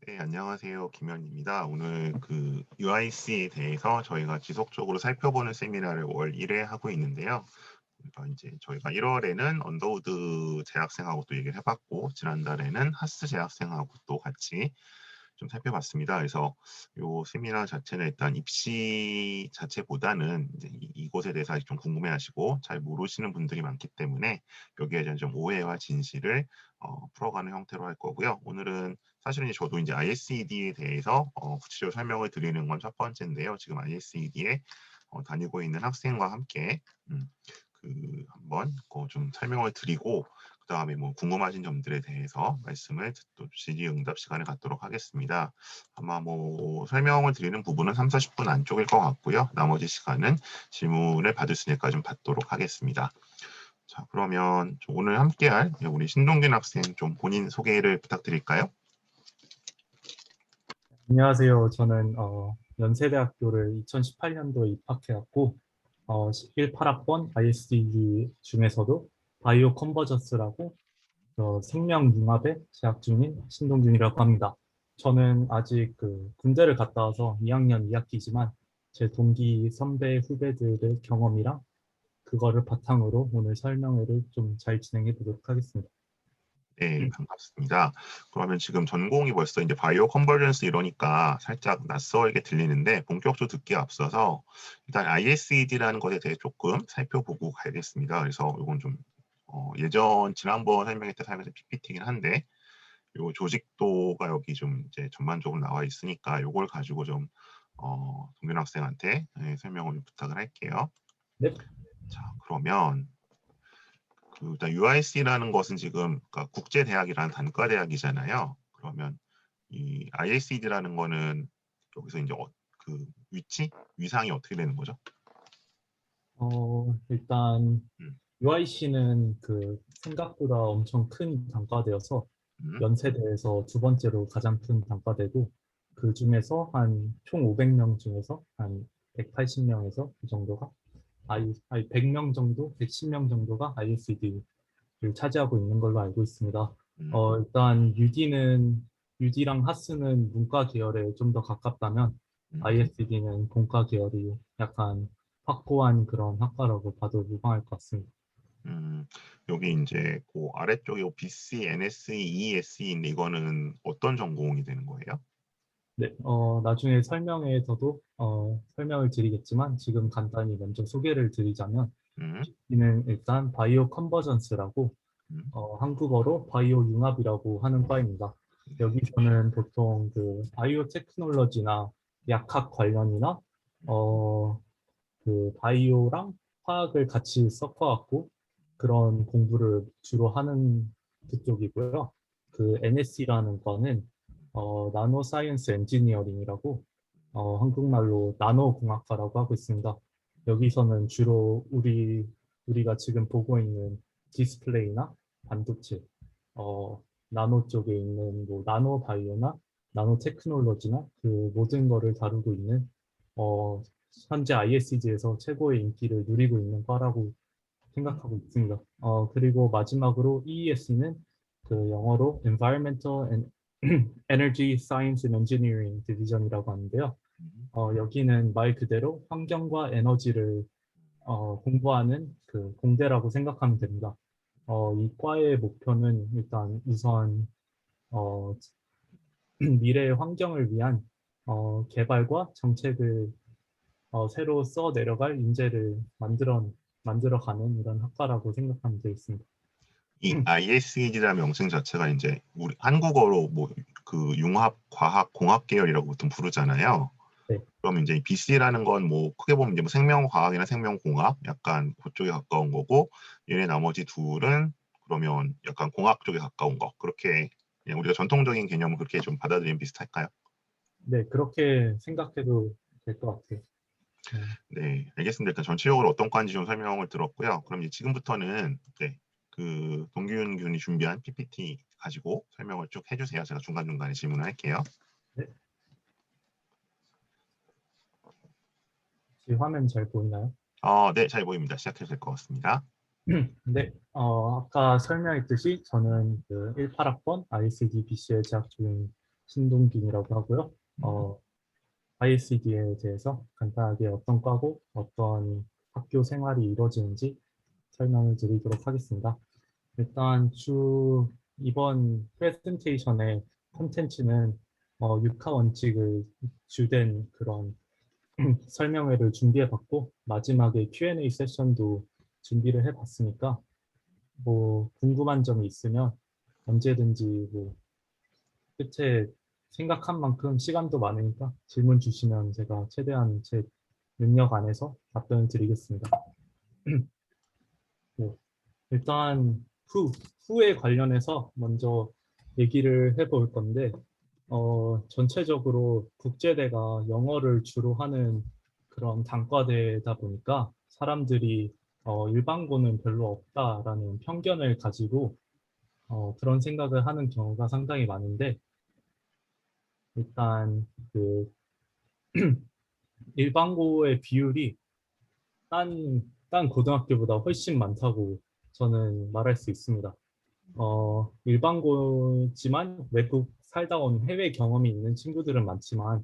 네, 안녕하세요. 김현입니다. 오늘 그 UIC에 대해서 저희가 지속적으로 살펴보는 세미나를 월 1회 하고 있는데요. 그러니까 이제 저희가 1월에는 언더우드 재학생하고 또 얘기를 해봤고, 지난달에는 하스 재학생하고 또 같이 좀 살펴봤습니다. 그래서 이 세미나 자체는 일단 입시 자체보다는 이제 이곳에 대해서 아직 좀 궁금해하시고 잘 모르시는 분들이 많기 때문에 여기에 대한 좀 오해와 진실을 풀어가는 형태로 할 거고요. 오늘은 사실은 저도 이제 ISED에 대해서 구체적으로 설명을 드리는 건 첫 번째인데요. 지금 ISED에 다니고 있는 학생과 함께 한번 좀 설명을 드리고 그 다음에 뭐 궁금하신 점들에 대해서 말씀을 또 질의응답 시간을 갖도록 하겠습니다. 아마 뭐 설명을 드리는 부분은 3, 40분 안쪽일 것 같고요. 나머지 시간은 질문을 받을 수 있으니까 좀 받도록 하겠습니다. 자, 그러면 오늘 함께할 우리 신동균 학생 좀 본인 소개를 부탁드릴까요? 안녕하세요. 저는 연세대학교를 2018년도에 입학해왔고 18학번 ISD 중에서도 바이오 컨버전스라고 생명융합에 재학 중인 신동준이라고 합니다. 저는 아직 군대를 갔다 와서 2학년 2학기지만 제 동기 선배 후배들의 경험이랑 그거를 바탕으로 오늘 설명회를 좀 잘 진행해 보도록 하겠습니다. 네, 반갑습니다. 그러면 지금 전공이 벌써 이제 바이오 컨버전스 이러니까 살짝 낯설게 들리는데 본격적으로 듣기에 앞서서 일단 ISED라는 것에 대해 조금 살펴보고 가야겠습니다. 그래서 이건 좀 지난번 설명회 때 사용했던 PPT이긴 한데 요 조직도가 여기 좀 이제 전반적으로 나와 있으니까 요걸 가지고 좀 동균 학생한테 설명을 부탁을 할게요. 네. 자, 그러면 일단 UIC라는 것은 지금 그러니까 국제대학이라는 단과대학이잖아요. 그러면 이 ISED라는 거는 여기서 이제 위치? 위상이 어떻게 되는 거죠? 일단 음, UIC는 생각보다 엄청 큰 단과대여서 음, 연세대에서 두 번째로 가장 큰 단과대고 그 중에서 한 총 500명 중에서 한 180명에서 그 정도가 100명 정도, 110명 정도가 ISD를 차지하고 있는 걸로 알고 있습니다. 음, 일단 UD랑 하스는 문과 계열에 좀 더 가깝다면 음, ISD는 공과 계열이 약간 확고한 그런 학과라고 봐도 무방할 것 같습니다. 여기 이제 그 아래쪽에 BC, NSE, ESE인데 이거는 어떤 전공이 되는 거예요? 네, 나중에 설명에서도 설명을 드리겠지만 지금 간단히 먼저 소개를 드리자면 음, 이는 일단 바이오 컨버전스라고 음, 한국어로 바이오 융합이라고 하는 과입니다. 네, 여기서는 보통 바이오 테크놀로지나 약학 관련이나 어, 바이오랑 화학을 같이 섞어갖고 그런 공부를 주로 하는 그쪽이고요. NSC라는 거는 나노 사이언스 엔지니어링이라고 한국말로 나노 공학과라고 하고 있습니다. 여기서는 주로 우리가 지금 보고 있는 디스플레이나 반도체, 나노 쪽에 있는 뭐 나노 바이오나 나노 테크놀로지나 그 모든 거를 다루고 있는 어, 현재 ISG에서 최고의 인기를 누리고 있는 과라고 음, 생각하고 있습니다. 그리고 마지막으로 EES는 영어로 Environmental and Energy Science and Engineering Division이라고 하는데요. 음, 여기는 말 그대로 환경과 에너지를 공부하는 공대라고 생각하면 됩니다. 이 과의 목표는 일단 우선 어, 미래의 환경을 위한 개발과 정책을 새로 써 내려갈 인재를 만들어가는 이런 학과라고 생각하면 되겠습니다. 이 ISED라는 명칭 자체가 이제 우리 한국어로 뭐 융합 과학 공학 계열이라고 보통 부르잖아요. 네, 그럼 이제 BC라는 건 뭐 크게 보면 이제 뭐 생명과학이나 생명공학 약간 그쪽에 가까운 거고 얘네 나머지 둘은 그러면 약간 공학 쪽에 가까운 거 그렇게 그냥 우리가 전통적인 개념을 그렇게 좀 받아들이면 비슷할까요? 네, 그렇게 생각해도 될 것 같아요. 네, 알겠습니다. 일단 전체적으로 어떤 과인지 좀 설명을 들었고요. 그럼 이제 지금부터는 네, 동균 군이 준비한 PPT 가지고 설명을 쭉 해주세요. 제가 중간중간에 질문을 할게요. 네, 혹시 화면 잘 보이나요? 네, 잘 보입니다. 시작해도 될 것 같습니다. 네, 아까 설명했듯이 저는 18학번 ICD BC에 재학 중인 신동균이라고 하고요. ISD에 대해서 간단하게 어떤 과고 어떤 학교 생활이 이루어지는지 설명을 드리도록 하겠습니다. 일단 이번 프레젠테이션의 콘텐츠는 육하 원칙을 주된 그런 설명회를 준비해봤고 마지막에 Q&A 세션도 준비를 해봤으니까 뭐 궁금한 점이 있으면 언제든지 뭐 끝에 생각한 만큼 시간도 많으니까 질문 주시면 제가 최대한 제 능력 안에서 답변을 드리겠습니다. 뭐, 일단 후에 관련해서 먼저 얘기를 해볼 건데 전체적으로 국제대가 영어를 주로 하는 그런 단과대다 보니까 사람들이 일반고는 별로 없다라는 편견을 가지고 그런 생각을 하는 경우가 상당히 많은데 일단 그 일반고의 비율이 딴 고등학교보다 훨씬 많다고 저는 말할 수 있습니다. 일반고지만 외국 살다 온 해외 경험이 있는 친구들은 많지만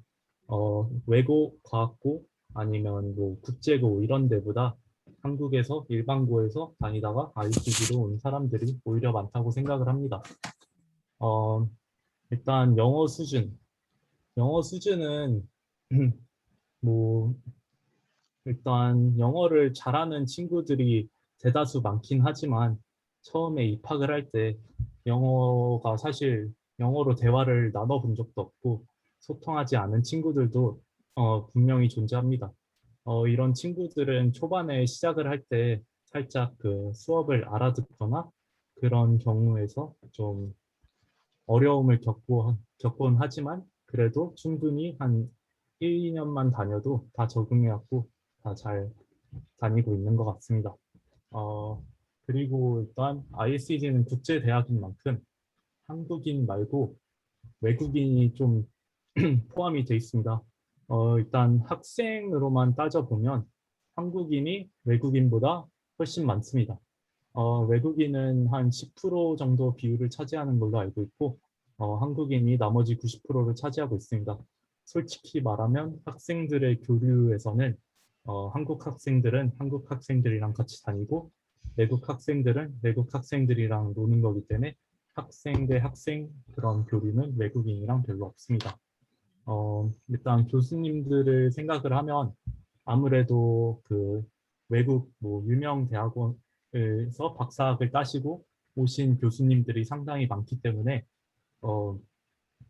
외고, 과학고 아니면 뭐 국제고 이런 데보다 한국에서 일반고에서 다니다가 ICD로 온 사람들이 오히려 많다고 생각을 합니다. 어, 일단 영어 수준은 뭐 일단 영어를 잘하는 친구들이 대다수 많긴 하지만 처음에 입학을 할 때 영어가 사실 영어로 대화를 나눠본 적도 없고 소통하지 않은 친구들도 분명히 존재합니다. 이런 친구들은 초반에 시작을 할 때 살짝 그 수업을 알아듣거나 그런 경우에서 좀 어려움을 겪곤 하지만 그래도 충분히 한 1, 2년만 다녀도 다 적응해왔고 다 잘 다니고 있는 것 같습니다. 그리고 일단 ISD는 국제대학인 만큼 한국인 말고 외국인이 좀 포함이 돼 있습니다. 일단 학생으로만 따져보면 한국인이 외국인보다 훨씬 많습니다. 외국인은 한 10% 정도 비율을 차지하는 걸로 알고 있고 한국인이 나머지 90%를 차지하고 있습니다. 솔직히 말하면 학생들의 교류에서는 한국 학생들은 한국 학생들이랑 같이 다니고 외국 학생들은 외국 학생들이랑 노는 거기 때문에 학생 대 학생 그런 교류는 외국인이랑 별로 없습니다. 일단 교수님들을 생각을 하면 아무래도 그 외국 뭐 유명 대학원에서 박사학을 따시고 오신 교수님들이 상당히 많기 때문에 어,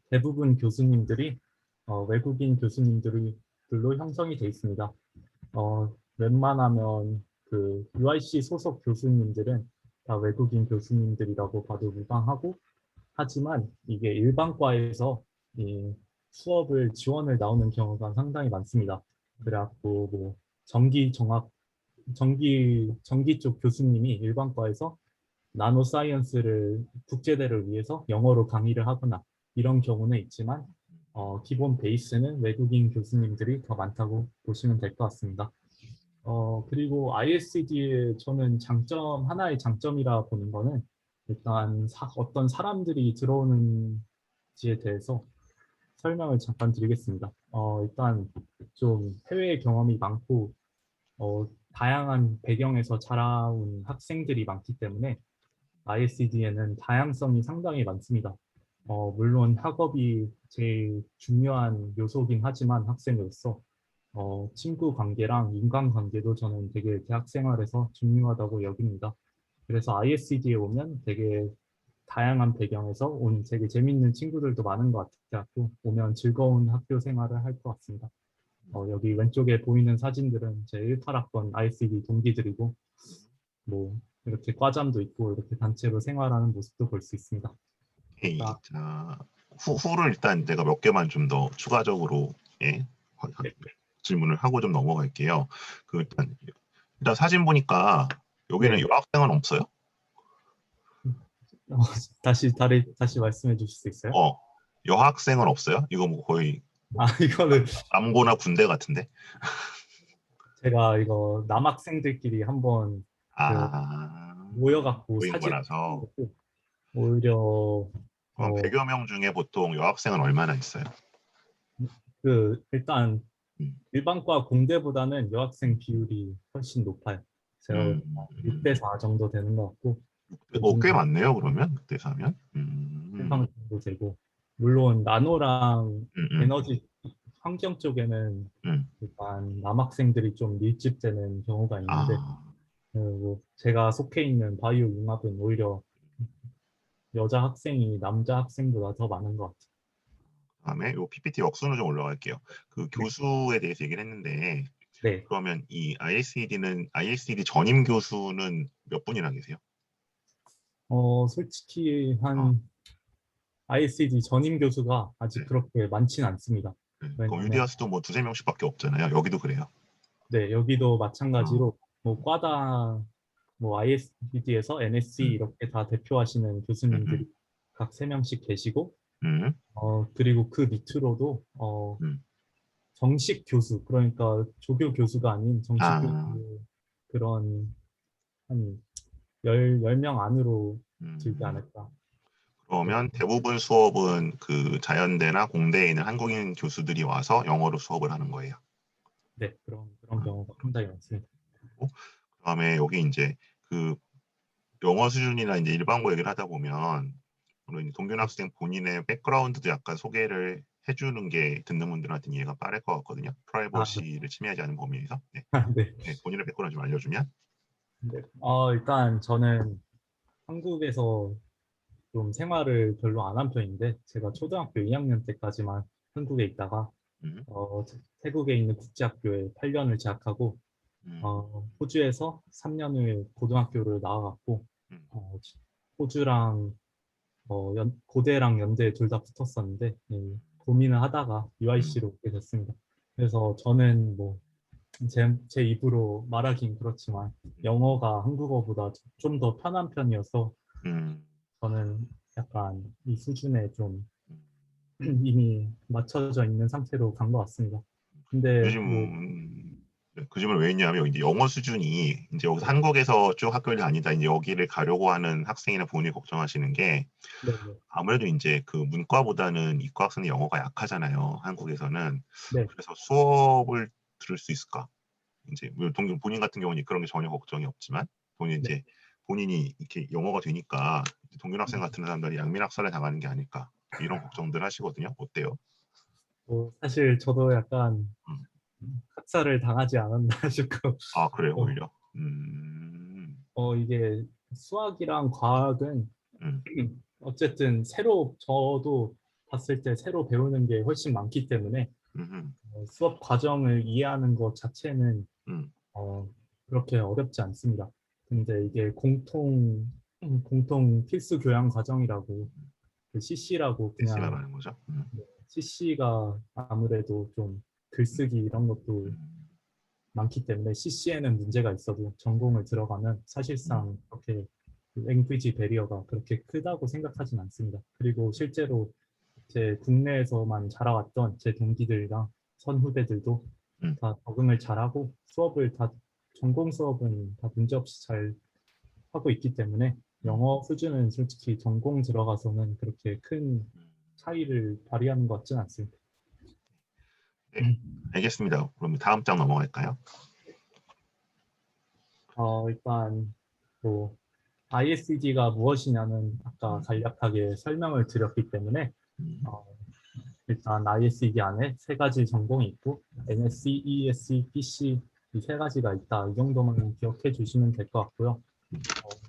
대부분 교수님들이 외국인 교수님들로 형성이 돼 있습니다. 웬만하면 그 UIC 소속 교수님들은 다 외국인 교수님들이라고 봐도 무방하고 하지만 이게 일반과에서 이 수업을 지원을 나오는 경우가 상당히 많습니다. 그래갖고 뭐 전기 쪽 교수님이 일반과에서 나노 사이언스를 국제대를 위해서 영어로 강의를 하거나 이런 경우는 있지만 기본 베이스는 외국인 교수님들이 더 많다고 보시면 될 것 같습니다. 그리고 ISD의 저는 하나의 장점이라 보는 거는 일단 어떤 사람들이 들어오는지에 대해서 설명을 잠깐 드리겠습니다. 일단 좀 해외 경험이 많고 다양한 배경에서 자라온 학생들이 많기 때문에 ISD에는 다양성이 상당히 많습니다. 물론 학업이 제일 중요한 요소긴 하지만 학생으로서 친구 관계랑 인간 관계도 저는 되게 대학 생활에서 중요하다고 여깁니다. 그래서 ISD에 오면 되게 다양한 배경에서 온 되게 재밌는 친구들도 많은 것 같고 오면 즐거운 학교 생활을 할 것 같습니다. 여기 왼쪽에 보이는 사진들은 제 18학번 ISD 동기들이고 뭐 이렇게 과잠도 있고 이렇게 단체로 생활하는 모습도 볼 수 있습니다. 오케이. 자, 자, 후를 일단 내가 몇 개만 좀 더 추가적으로 예, 네. 질문을 하고 좀 넘어갈게요. 일단 사진 보니까 여기는 네. 여학생은 없어요? 어, 다시 말씀해 주실 수 있어요? 여학생은 없어요? 이거 뭐 거의 이거는 남고나 군대 같은데? 제가 이거 남학생들끼리 한번 그 아, 모여갖고 보인 사진 거라서. 찍고 오히려 그럼 어, 100여 명 중에 보통 여학생은 얼마나 있어요? 일단 음, 일반과 공대보다는 여학생 비율이 훨씬 높아요. 제가 음, 6대 4 정도 되는 것 같고 요즘 꽤 많네요. 그러면 그때 사면. 세상 정도 되고 물론 나노랑 음, 음, 에너지 환경 쪽에는 음. 일단 남학생들이 좀 밀집되는 경우가 있는데 아, 뭐 제가 속해 있는 바이오 융합은 오히려 여자 학생이 남자 학생보다 더 많은 것 같아요. 그다음에 요 PPT 역수는 좀 올라갈게요. 그 네. 교수에 대해서 얘기를 했는데 네. 그러면 이 ISED 전임 교수는 몇 분이나 계세요? 솔직히 어, 한 ISD 전임 교수가 아직 네, 그렇게 많지는 않습니다. 네. 그 왜냐하면 유디아스도 뭐 두세 명씩밖에 없잖아요. 여기도 그래요. 네, 여기도 어, 마찬가지로 뭐 과다 뭐 ISD에서 NSC 음, 이렇게 다 대표하시는 음, 교수님들이 음, 각 3명씩 계시고 음, 그리고 그 밑으로도 음. 정식 교수 그러니까 조교 교수가 아닌 정식 교수 아, 그런 한 10명 안으로 들지 음. 않을까. 그렇게. 그러면 대부분 수업은 그 자연대나 공대에 있는 한국인 교수들이 와서 영어로 수업을 하는 거예요. 네, 그런 경우가 상당히 많습니다. 그리고 그다음에 여기 이제 그 영어 수준이나 이제 일반고 얘기를 하다 보면 물론 이제 동균 네. 학생 본인의 백그라운드도 약간 소개를 해주는 게 듣는 분들한테는 이해가 빠를 것 같거든요. 아, 네. 프라이버시를 침해하지 않은 범위에서. 네. 네. 네, 본인의 백그라운드 좀 알려주면. 네. 일단 저는 한국에서 좀 생활을 별로 안 한 편인데 제가 초등학교 2학년 때까지만 한국에 있다가 음, 태국에 있는 국제학교에 8년을 재학하고 음, 호주에서 3년을 고등학교를 나와갔고 음, 호주랑 고대랑 연대 둘 다 붙었었는데 고민을 하다가 음, UIC로 오게 됐습니다. 그래서 저는 뭐 제 입으로 말하긴 그렇지만 영어가 한국어보다 좀 더 편한 편이어서 음, 저는 약간 이 수준에 좀 음. 이미 맞춰져 있는 상태로 간 것 같습니다. 근데 요즘 뭐 네, 그 질문을 왜 했냐면 이제 영어 수준이 이제 여기서 한국에서 쭉 학교를 다니다 이제 여기를 가려고 하는 학생이나 부모님이 걱정하시는 게 네, 네, 아무래도 이제 그 문과보다는 이과 학생의 영어가 약하잖아요. 한국에서는. 네, 그래서 수업을 들을 수 있을까? 이제 물론 동경 본인 같은 경우는 그런 게 전혀 걱정이 없지만 본인 네. 이제 본인이 이렇게 영어가 되니까 동균 학생 음, 같은 사람들이 양민학살에 당하는 게 아닐까 이런 걱정들 하시거든요. 어때요? 뭐 사실 저도 약간 음. 학살을 당하지 않았나 싶고 아, 그래요, 어, 오히려. 이게 수학이랑 과학은 음, 어쨌든 새로 저도 봤을 때 새로 배우는 게 훨씬 많기 때문에 음, 수업 과정을 이해하는 것 자체는 음, 어, 그렇게 어렵지 않습니다. 근데 이게 공통 필수 교양 과정이라고 그 CC라고 c 가 그냥 많은 거죠. CC가 아무래도 좀 글쓰기 이런 것도 음, 많기 때문에 CC에는 문제가 있어도 전공을 들어가면 음, 사실상 그렇게 랭귀지 배리어가 그렇게 크다고 생각하진 않습니다. 그리고 실제로 제 국내에서만 자라왔던 제 동기들이랑 선후배들도 음. 다 적응을 잘하고 수업을 다 전공 수업은 다 문제없이 잘 하고 있기 때문에 음. 영어 수준은 솔직히 전공 들어가서는 그렇게 큰 차이를 발휘하는 것 같지는 않습니다. 네, 알겠습니다. 그럼 다음 장 넘어갈까요? 일단 뭐 ISD가 무엇이냐는 아까 음, 간략하게 설명을 드렸기 때문에 음, 어, 일단 ISD 안에 세 가지 전공이 있고 NSC, ESC, PC 이 세 가지가 있다. 이 정도만 기억해 주시면 될 것 같고요.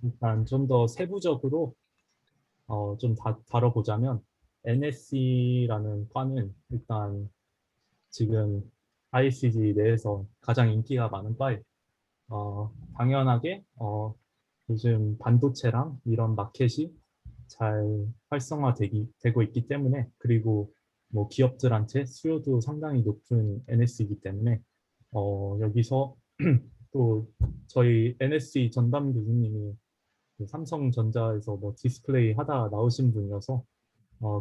일단 좀 더 세부적으로 좀 다뤄보자면 NSC라는 과는 일단 지금 ICG 내에서 가장 인기가 많은 과예요. 당연하게 요즘 반도체랑 이런 마켓이 잘 되고 있기 때문에 그리고 뭐 기업들한테 수요도 상당히 높은 NS이기 때문에 여기서 또 저희 NSC 전담 교수님이 그 삼성전자에서 뭐 디스플레이 하다 나오신 분이어서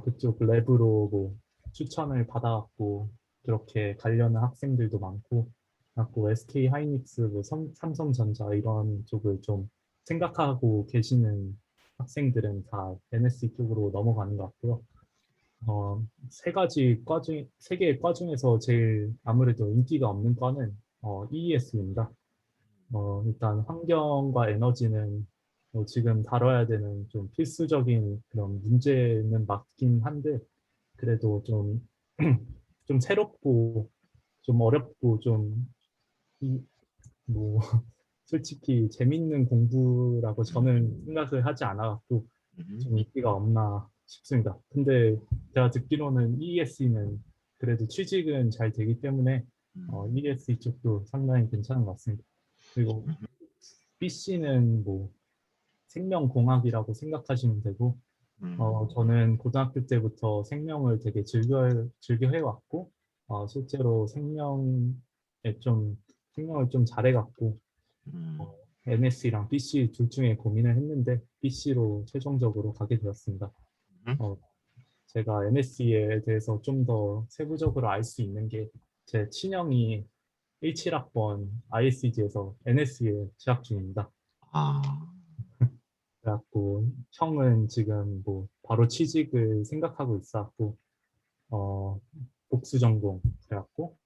그쪽 랩으로 뭐 추천을 받아갖고 그렇게 가려는 학생들도 많고 SK 하이닉스, 뭐 삼성전자 이런 쪽을 좀 생각하고 계시는 학생들은 다 NSE 쪽으로 넘어가는 것 같고요. 세 개의 과 중에서 제일 아무래도 인기가 없는 과는 EES입니다. 일단 환경과 에너지는 지금 다뤄야 되는 좀 필수적인 그런 문제는 맞긴 한데, 그래도 좀, 좀 새롭고, 좀 어렵고, 뭐, 솔직히 재밌는 공부라고 저는 생각을 하지 않아갖고, 음, 좀 인기가 없나 싶습니다. 근데 제가 듣기로는 ESE는 그래도 취직은 잘 되기 때문에 음, ESE 쪽도 상당히 괜찮은 것 같습니다. 그리고 BC는 뭐 생명공학이라고 생각하시면 되고, 저는 고등학교 때부터 생명을 되게 즐겨 해왔고, 실제로 생명을 좀 잘해갖고, 음, MSC랑 BC 둘 중에 고민을 했는데, BC로 최종적으로 가게 되었습니다. 음, 어, 제가 MSC에 대해서 좀 더 세부적으로 알 수 있는 게, 제 친형이 17학번 ISEG에서 NSC에 재학 중입니다. 아, 그래갖고 형은 지금 뭐 바로 취직을 생각하고 있어갖고 복수 전공 그래갖고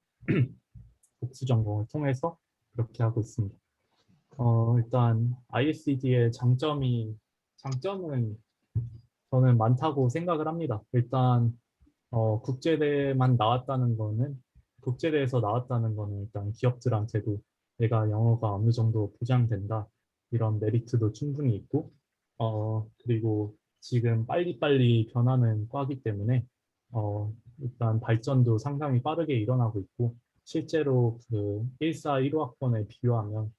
복수 전공을 통해서 그렇게 하고 있습니다. 일단 ISED의 장점은 저는 많다고 생각을 합니다. 일단 국제대에서 나왔다는 거는 일단 기업들한테도 내가 영어가 어느 정도 보장된다 이런 메리트도 충분히 있고, 그리고 지금 빨리빨리 변하는 과이기 때문에 일단 발전도 상당히 빠르게 일어나고 있고, 실제로 그 1415학번에 비교하면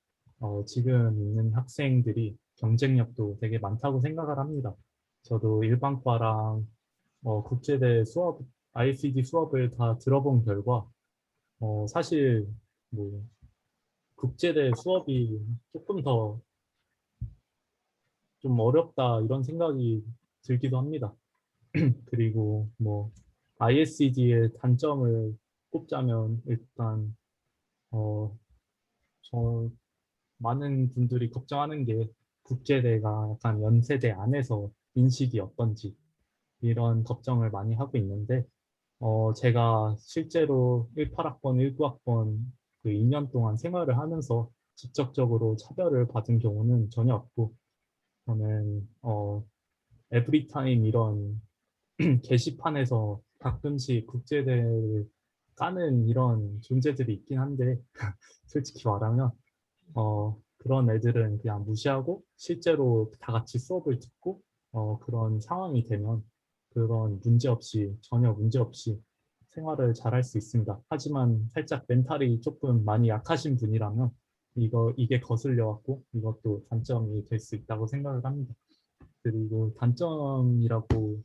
지금 있는 학생들이 경쟁력도 되게 많다고 생각을 합니다. 저도 일반과랑 국제대 수업, ICD 수업을 다 들어본 결과, 사실 뭐 국제대 수업이 조금 더 좀 어렵다 이런 생각이 들기도 합니다. 그리고 뭐 ISD의 단점을 꼽자면 일단 어, 저 많은 분들이 걱정하는 게 국제대가 약간 연세대 안에서 인식이 어떤지 이런 걱정을 많이 하고 있는데 제가 실제로 18학번, 19학번 그 2년 동안 생활을 하면서 직접적으로 차별을 받은 경우는 전혀 없고, 저는 에브리타임 이런 게시판에서 가끔씩 국제대를 까는 이런 존재들이 있긴 한데, 솔직히 말하면 그런 애들은 그냥 무시하고 실제로 다 같이 수업을 듣고 그런 상황이 되면 그런 전혀 문제 없이 생활을 잘 할 수 있습니다. 하지만 살짝 멘탈이 조금 많이 약하신 분이라면 이게 거슬려 갖고 이것도 단점이 될 수 있다고 생각을 합니다. 그리고 단점이라고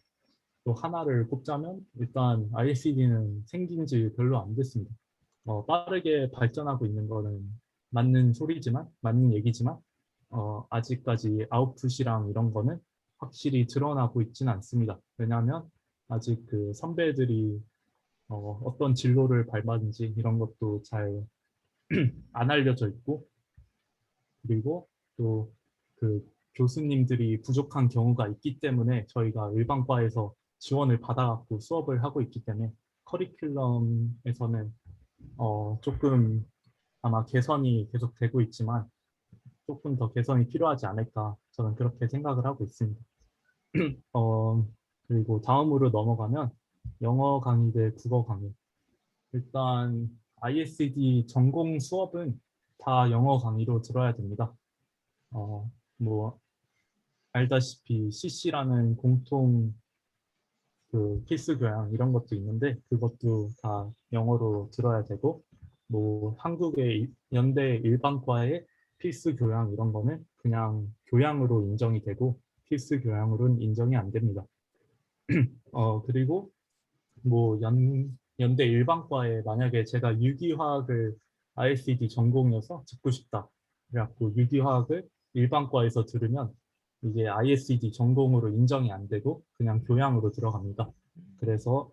또 하나를 꼽자면 일단 ICD는 생긴 지 별로 안 됐습니다. 빠르게 발전하고 있는 거는 맞는 얘기지만, 아직까지 아웃풋이랑 이런 거는 확실히 드러나고 있지는 않습니다. 왜냐하면 아직 그 선배들이 어떤 진로를 밟았는지 이런 것도 잘 안 알려져 있고, 그리고 또 그 교수님들이 부족한 경우가 있기 때문에 저희가 일반과에서 지원을 받아갖고 수업을 하고 있기 때문에 커리큘럼에서는 조금 아마 개선이 계속 되고 있지만 조금 더 개선이 필요하지 않을까 저는 그렇게 생각을 하고 있습니다. 어, 그리고 다음으로 넘어가면 영어 강의 대 국어 강의. 일단 ISD 전공 수업은 다 영어 강의로 들어야 됩니다. 뭐 알다시피 CC라는 공통 그 필수 교양 이런 것도 있는데 그것도 다 영어로 들어야 되고, 뭐 한국의 연대 일반과의 필수 교양 이런 거는 그냥 교양으로 인정이 되고 필수 교양으로는 인정이 안 됩니다. 그리고 뭐 연대 일반과에 만약에 제가 유기화학을 ISD 전공이어서 듣고 싶다. 그래갖고 유기화학을 일반과에서 들으면 이게 ISD 전공으로 인정이 안 되고 그냥 교양으로 들어갑니다. 그래서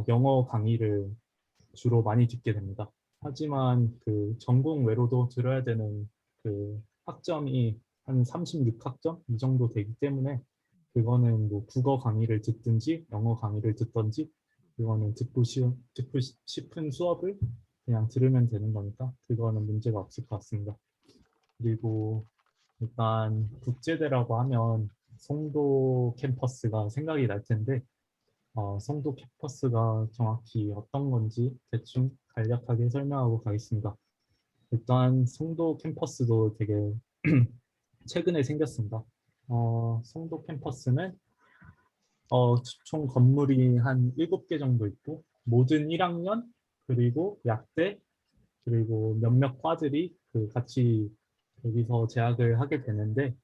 영어 강의를 주로 많이 듣게 됩니다. 하지만 그 전공 외로도 들어야 되는 그 학점이 한 36학점 이 정도 되기 때문에 그거는 뭐 국어 강의를 듣든지 영어 강의를 듣든지 그거는 듣고 싶은 수업을 그냥 들으면 되는 거니까 그거는 문제가 없을 것 같습니다. 그리고 일단 국제대라고 하면 송도 캠퍼스가 생각이 날 텐데 송도 캠퍼스가 정확히 어떤 건지 대충 간략하게 설명하고 가겠습니다. 일단 송도 캠퍼스도 되게 최근에 생겼습니다. 송도 캠퍼스는 총 건물이 한 7개 정도 있고 모든 1학년 그리고 약대 그리고 몇몇 과들이 같이 여기서 재학을 하게 되는데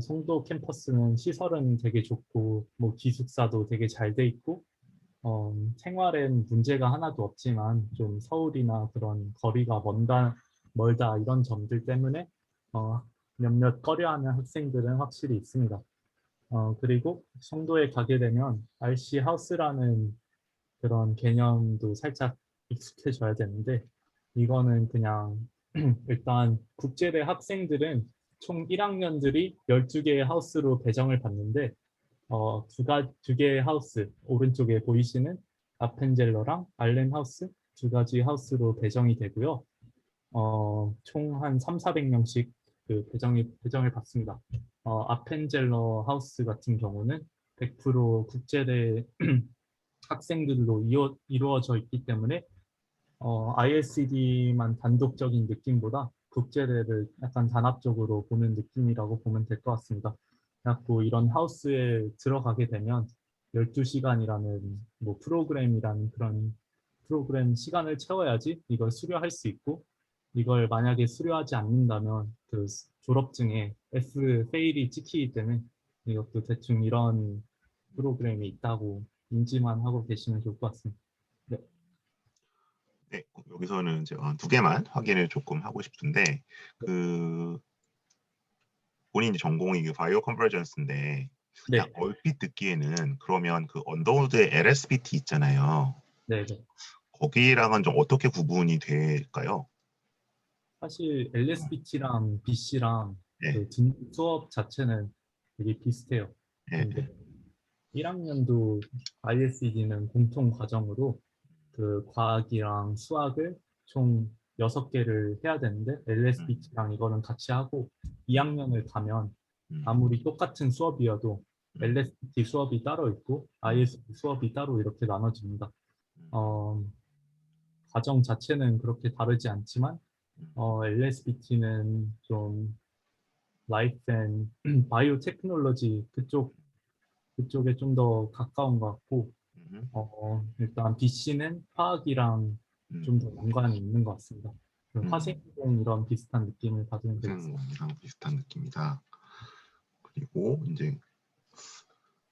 송도 캠퍼스는 시설은 되게 좋고 뭐 기숙사도 되게 잘 돼 있고 생활엔 문제가 하나도 없지만 좀 서울이나 그런 거리가 멀다 이런 점들 때문에 어, 몇몇 꺼려하는 학생들은 확실히 있습니다. 그리고 송도에 가게 되면 RC 하우스라는 그런 개념도 살짝 익숙해져야 되는데 이거는 그냥 일단 국제대 학생들은 총 1학년들이 12개의 하우스로 배정을 받는데 두 개의 하우스 오른쪽에 보이시는 아펜젤러랑 알렌 하우스 두 가지 하우스로 배정이 되고요. 총 한 3, 400명씩 배정을 받습니다. 아펜젤러 하우스 같은 경우는 100% 국제대 학생들로 이루어져 있기 때문에 ISCD만 단독적인 느낌보다 국제대를 약간 단합적으로 보는 느낌이라고 보면 될 것 같습니다. 그래갖고 이런 하우스에 들어가게 되면 12시간이라는 뭐 프로그램이라는 그런 프로그램 시간을 채워야지 이걸 수료할 수 있고 이걸 만약에 수료하지 않는다면 그 졸업증에 F 페일이 찍히기 때문에 이것도 대충 이런 프로그램이 있다고 인지만 하고 계시면 좋을 것 같습니다. 네. 네, 여기서는 이제 두 개만 확인을 조금 하고 싶은데 그 본인이 전공이 바이오 컨버전스인데 그냥 네. 얼핏 듣기에는 그러면 그 언더우드의 LSBT 있잖아요. 네, 네. 거기랑은 좀 어떻게 구분이 될까요? 사실 LSBT랑 BC랑 예, 수업 자체는 되게 비슷해요. 예, 근데 예. 1학년도 ISED는 공통 과정으로 그 과학이랑 수학을 총 6개를 해야 되는데 음, LSBT랑 이거는 같이 하고 2학년을 가면 음, 아무리 똑같은 수업이어도 음, LSBT 수업이 따로 있고 음, ISED 수업이 따로 이렇게 나눠집니다. 음, 어, 과정 자체는 그렇게 다르지 않지만 음, LSBT는 좀 라이프 앤 바이오 테크놀로지 그쪽에 좀 더 가까운 것 같고 음, 일단 BC는 화학이랑 음, 좀 더 연관이 있는 것 같습니다. 그 음. 화생공 이런 비슷한 느낌을 받으면 되겠습니다. 선생님이랑 비슷한 느낌이다. 그리고 이제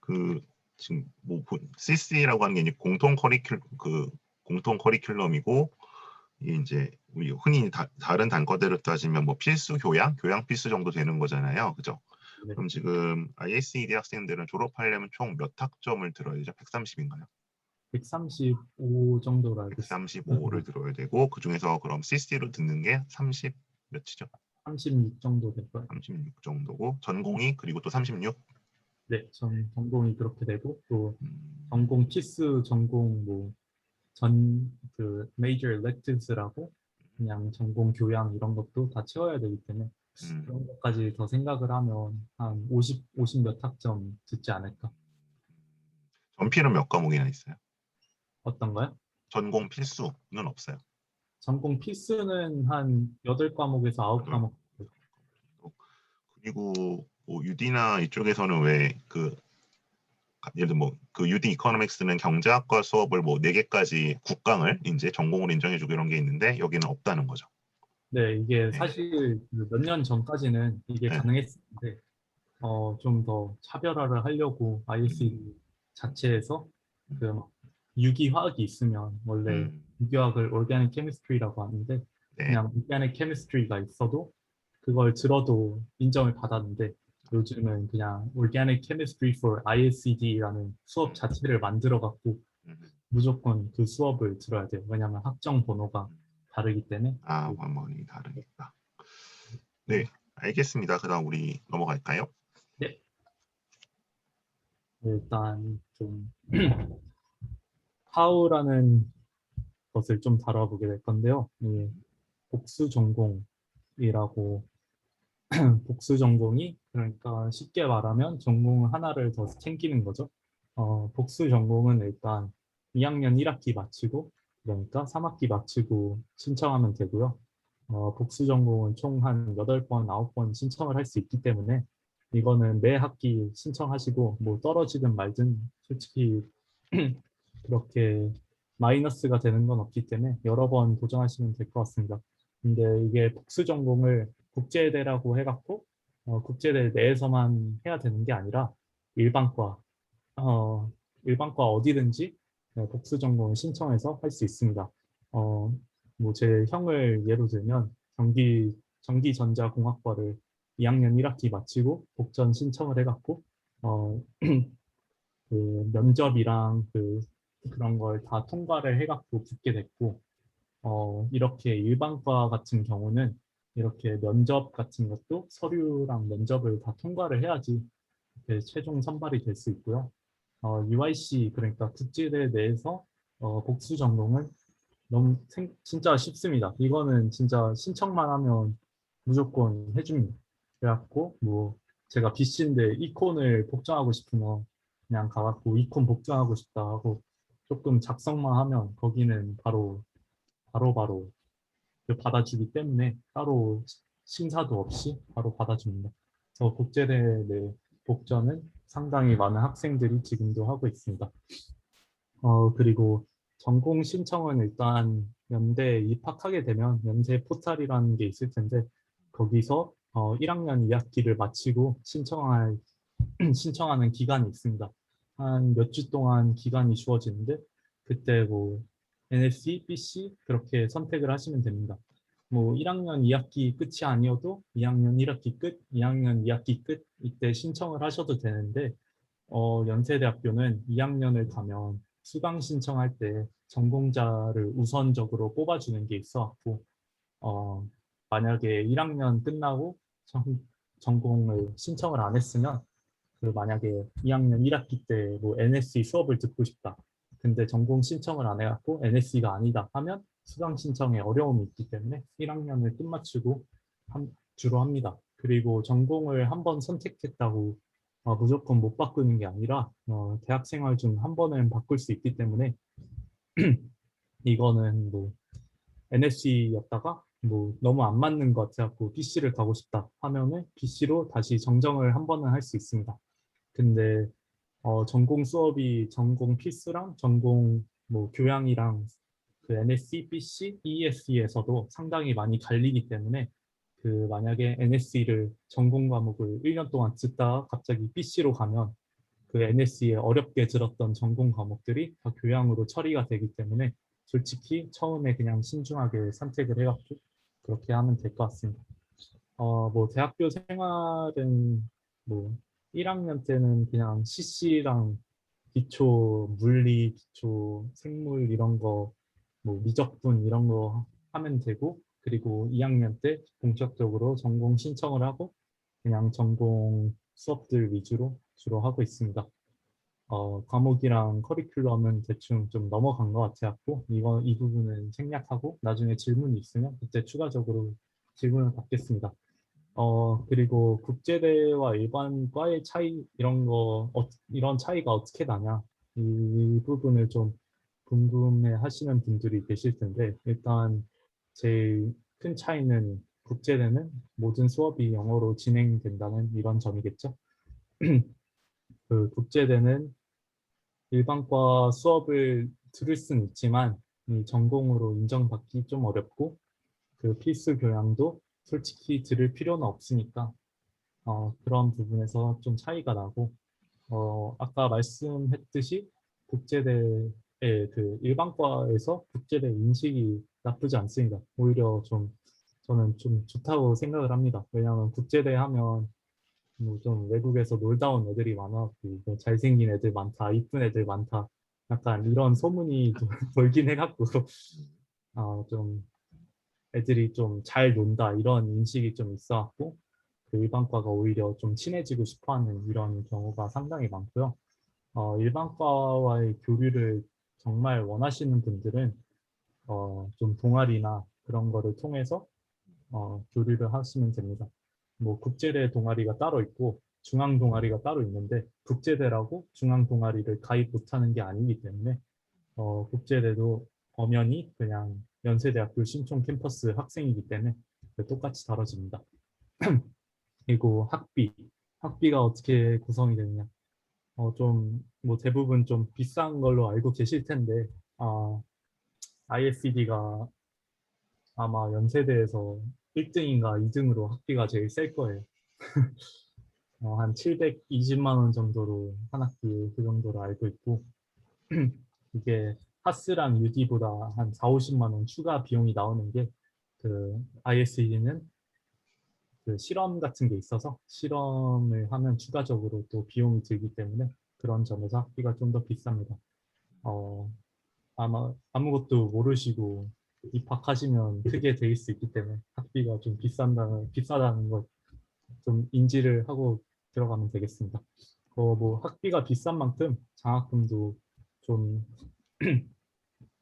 그 지금 뭐 CC라고 하는 게 이제 공통 커리큘럼이고 이게 이제 우리 흔히 다른 단과대로 따지면 뭐 필수 교양 필수 정도 되는 거잖아요. 그죠? 네. 그럼 지금 ISED 학생들은 졸업하려면 총 몇 학점을 들어야 되죠? 130인가요? 135 정도로 알고 있습니다. 135를 들어야 되고 그 중에서 그럼 CC로 듣는 게 30 몇이죠? 36 정도 될 거예요. 36 정도고 전공이 그리고 또 36. 네, 전공이 그렇게 되고 또 음, 전공 필수 전공 뭐 major electives라고 그냥 전공 교양 이런 것도 다 채워야 되기 때문에 음. 그런 것까지 더 생각을 하면 한 50 몇 학점 듣지 않을까. 전필은 몇 과목이나 있어요? 어떤가요? 전공 필수는 없어요. 전공 필수는 한 8과목에서 8. 9과목. 그리고 뭐 UD나 이쪽에서는 왜 그 예를 들어 뭐그 UD 이코노믹스는 경제학과 수업을 뭐 4개까지 국강을 이제 전공으로 인정해주고 이런 게 있는데 여기는 없다는 거죠. 네, 이게 네. 사실 몇 년 전까지는 이게 네. 가능했었는데 좀 더 차별화를 하려고 ISED 음, 자체에서 음, 그 유기 화학이 있으면 원래 음, 유기화학을 organic chemistry라고 하는데 네. 그냥 organic chemistry가 있어도 그걸 들어도 인정을 받았는데 요즘은 그냥 organic chemistry for ISED라는 수업 음, 자체를 만들어 갖고 음, 무조건 그 수업을 들어야 돼요. 왜냐하면 학점 번호가 음. 다르기 때문에. 아, 관문이 다르니까. 네, 알겠습니다. 그다음 우리 넘어갈까요? 네, 일단 좀 하우라는 것을 좀 다뤄보게 될 건데요. 이 복수 전공이라고 복수 전공이 그러니까 쉽게 말하면 전공 하나를 더 챙기는 거죠. 복수 전공은 일단 2학년 1학기 마치고 그러니까 3학기 마치고 신청하면 되고요. 복수 전공은 총 한 8번, 9번 신청을 할 수 있기 때문에 이거는 매 학기 신청하시고 뭐 떨어지든 말든 솔직히 그렇게 마이너스가 되는 건 없기 때문에 여러 번 도전하시면 될 것 같습니다. 근데 이게 복수 전공을 국제대라고 해갖고 국제대 내에서만 해야 되는 게 아니라 일반과 어, 일반과 어디든지 복수 전공 신청해서 할 수 있습니다. 어, 뭐 제 형을 예로 들면 전기전자공학과를 2학년 1학기 마치고 복전 신청을 해갖고 어, 그 면접이랑 그런 걸 다 통과를 해갖고 붙게 됐고 이렇게 일반과 같은 경우는 이렇게 면접 같은 것도 서류랑 면접을 다 통과를 해야지 이렇게 최종 선발이 될 수 있고요. UIC 그러니까 국제대 내에서 복수 전공은 진짜 쉽습니다. 이거는 진짜 신청만 하면 무조건 해줍니다. 그래갖고 뭐 제가 BC인데 이콘을 복정하고 싶으면 그냥 가갖고 이콘 복정하고 싶다 하고 조금 작성만 하면 거기는 바로 받아주기 때문에 따로 심사도 없이 바로 받아줍니다. 그래서 국제대 내 복전은 상당히 많은 학생들이 지금도 하고 있습니다. 그리고 전공 신청은 일단 연대에 입학하게 되면 연세 포탈이라는 게 있을 텐데 거기서 1학년 2학기를 마치고 신청하는 기간이 있습니다. 한 몇 주 동안 기간이 주어지는데 그때 뭐 NSC, BC 그렇게 선택을 하시면 됩니다. 뭐 1학년 2학기 끝이 아니어도 2학년 1학기 끝, 2학년 2학기 끝 이때 신청을 하셔도 되는데 연세대학교는 2학년을 가면 수강 신청할 때 전공자를 우선적으로 뽑아주는 게 있어갖고 어, 만약에 1학년 끝나고 전공을 신청을 안 했으면 만약에 2학년 1학기 때 뭐 NSC 수업을 듣고 싶다. 근데 전공 신청을 안 해갖고 NSC가 아니다 하면 수강 신청에 어려움이 있기 때문에 1학년을 끝마치고 주로 합니다. 그리고 전공을 한 번 선택했다고 무조건 못 바꾸는 게 아니라 대학 생활 중 한 번은 바꿀 수 있기 때문에 이거는 뭐 NSC였다가 뭐 너무 안 맞는 것 같아갖고 BC를 가고 싶다 하면은 BC로 다시 정정을 한 번은 할 수 있습니다. 근데 전공 수업이 전공 필수랑 전공 뭐 교양이랑 그 NSC, BC, ESE에서도 상당히 많이 갈리기 때문에 만약에 NSC를 전공 과목을 1년 동안 듣다가 갑자기 BC로 가면 그 NSC에 어렵게 들었던 전공 과목들이 다 교양으로 처리가 되기 때문에 솔직히 처음에 그냥 신중하게 선택을 해갖고 그렇게 하면 될 것 같습니다. 뭐 대학교 생활은 뭐 1학년 때는 그냥 CC랑 기초 물리, 기초 생물 이런 거, 뭐 미적분 이런 거 하면 되고 그리고 2학년 때 본격적으로 전공 신청을 하고 그냥 전공 수업들 위주로 주로 하고 있습니다. 과목이랑 커리큘럼은 대충 좀 넘어간 것 같아갖고 이 부분은 생략하고 나중에 질문이 있으면 그때 추가적으로 질문을 받겠습니다. 그리고 국제대와 일반과의 차이 이런 차이가 어떻게 나냐 이 부분을 좀 궁금해 하시는 분들이 계실 텐데 일단 제일 큰 차이는 국제대는 모든 수업이 영어로 진행된다는 이런 점이겠죠. 국제대는 일반과 수업을 들을 수는 있지만 이 전공으로 인정받기 좀 어렵고 필수 교양도 솔직히 들을 필요는 없으니까 그런 부분에서 좀 차이가 나고 아까 말씀했듯이 국제대의 일반과에서 국제대 인식이 나쁘지 않습니다. 오히려 저는 좀 좋다고 생각을 합니다. 왜냐하면 국제대 하면 뭐좀 외국에서 놀다 온 애들이 많아갖고 뭐 잘생긴 애들 많다, 이쁜 애들 많다, 약간 이런 소문이 좀 돌긴 해갖고 좀 애들이 좀 잘 논다 이런 인식이 좀 있어갖고 일반과가 오히려 좀 친해지고 싶어하는 이런 경우가 상당히 많고요. 일반과와의 교류를 정말 원하시는 분들은 좀 동아리나 그런 거를 통해서 교류를 하시면 됩니다. 뭐 국제대 동아리가 따로 있고 중앙 동아리가 따로 있는데 국제대라고 중앙 동아리를 가입 못하는 게 아니기 때문에 국제대도 엄연히 그냥 연세대학교 신촌 캠퍼스 학생이기 때문에 똑같이 다뤄집니다. 그리고 학비가 어떻게 구성이 되느냐? 좀 뭐 대부분 좀 비싼 걸로 알고 계실 텐데 ISED가 아마 연세대에서 1등인가 2등으로 학비가 제일 셀 거예요. 한 720만 원 정도로 한 학기 그 정도로 알고 있고 이게 하스랑 UD보다 한 4, 50만 원 추가 비용이 나오는 게 그 ISED는 그 실험 같은 게 있어서 실험을 하면 추가적으로 또 비용이 들기 때문에 그런 점에서 학비가 좀 더 비쌉니다. 어, 아마 아무것도 모르시고 입학하시면 크게 될 수 있기 때문에 학비가 좀 비싸다는 걸 좀 인지를 하고 들어가면 되겠습니다. 뭐 학비가 비싼 만큼 장학금도 좀,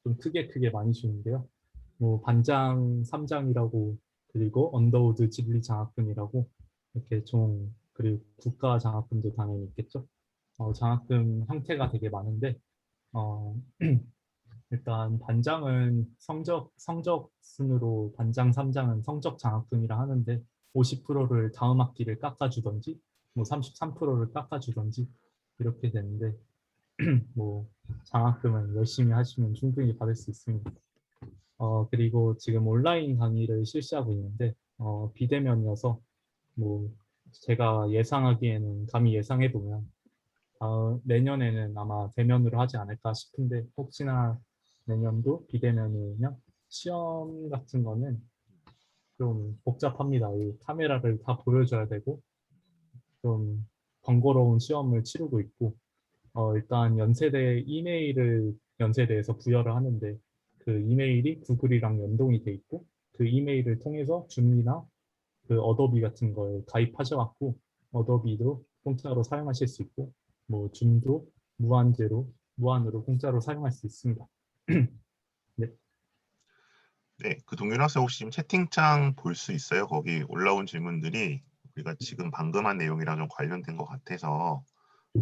좀 크게 많이 주는데요. 뭐 반장 3장이라고 그리고 언더우드 진리 장학금이라고 이렇게 그리고 국가 장학금도 당연히 있겠죠. 장학금 형태가 되게 많은데 어, 일단 반장은 성적 순으로 반장 3장은 성적 장학금이라 하는데 50%를 다음 학기를 깎아주던지 뭐 33%를 깎아주던지 이렇게 되는데 뭐 장학금은 열심히 하시면 충분히 받을 수 있습니다. 그리고 지금 온라인 강의를 실시하고 있는데 비대면이어서 뭐 제가 예상하기에는 감히 예상해 보면 내년에는 아마 대면으로 하지 않을까 싶은데 혹시나 내년도 비대면이면 시험 같은 거는 좀 복잡합니다. 이 카메라를 다 보여줘야 되고 좀 번거로운 시험을 치르고 있고 일단 연세대 이메일을 연세대에서 부여를 하는데 그 이메일이 구글이랑 연동이 돼 있고 그 이메일을 통해서 줌이나 그 어도비 같은 걸 가입하셔갖고 어도비도 공짜로 사용하실 수 있고 뭐 줌도 무한으로 공짜로 사용할 수 있습니다. 네, 네, 그 동균 학생 혹시 지금 채팅창 볼 수 있어요? 거기 올라온 질문들이 우리가 지금 방금 한 내용이랑 좀 관련된 것 같아서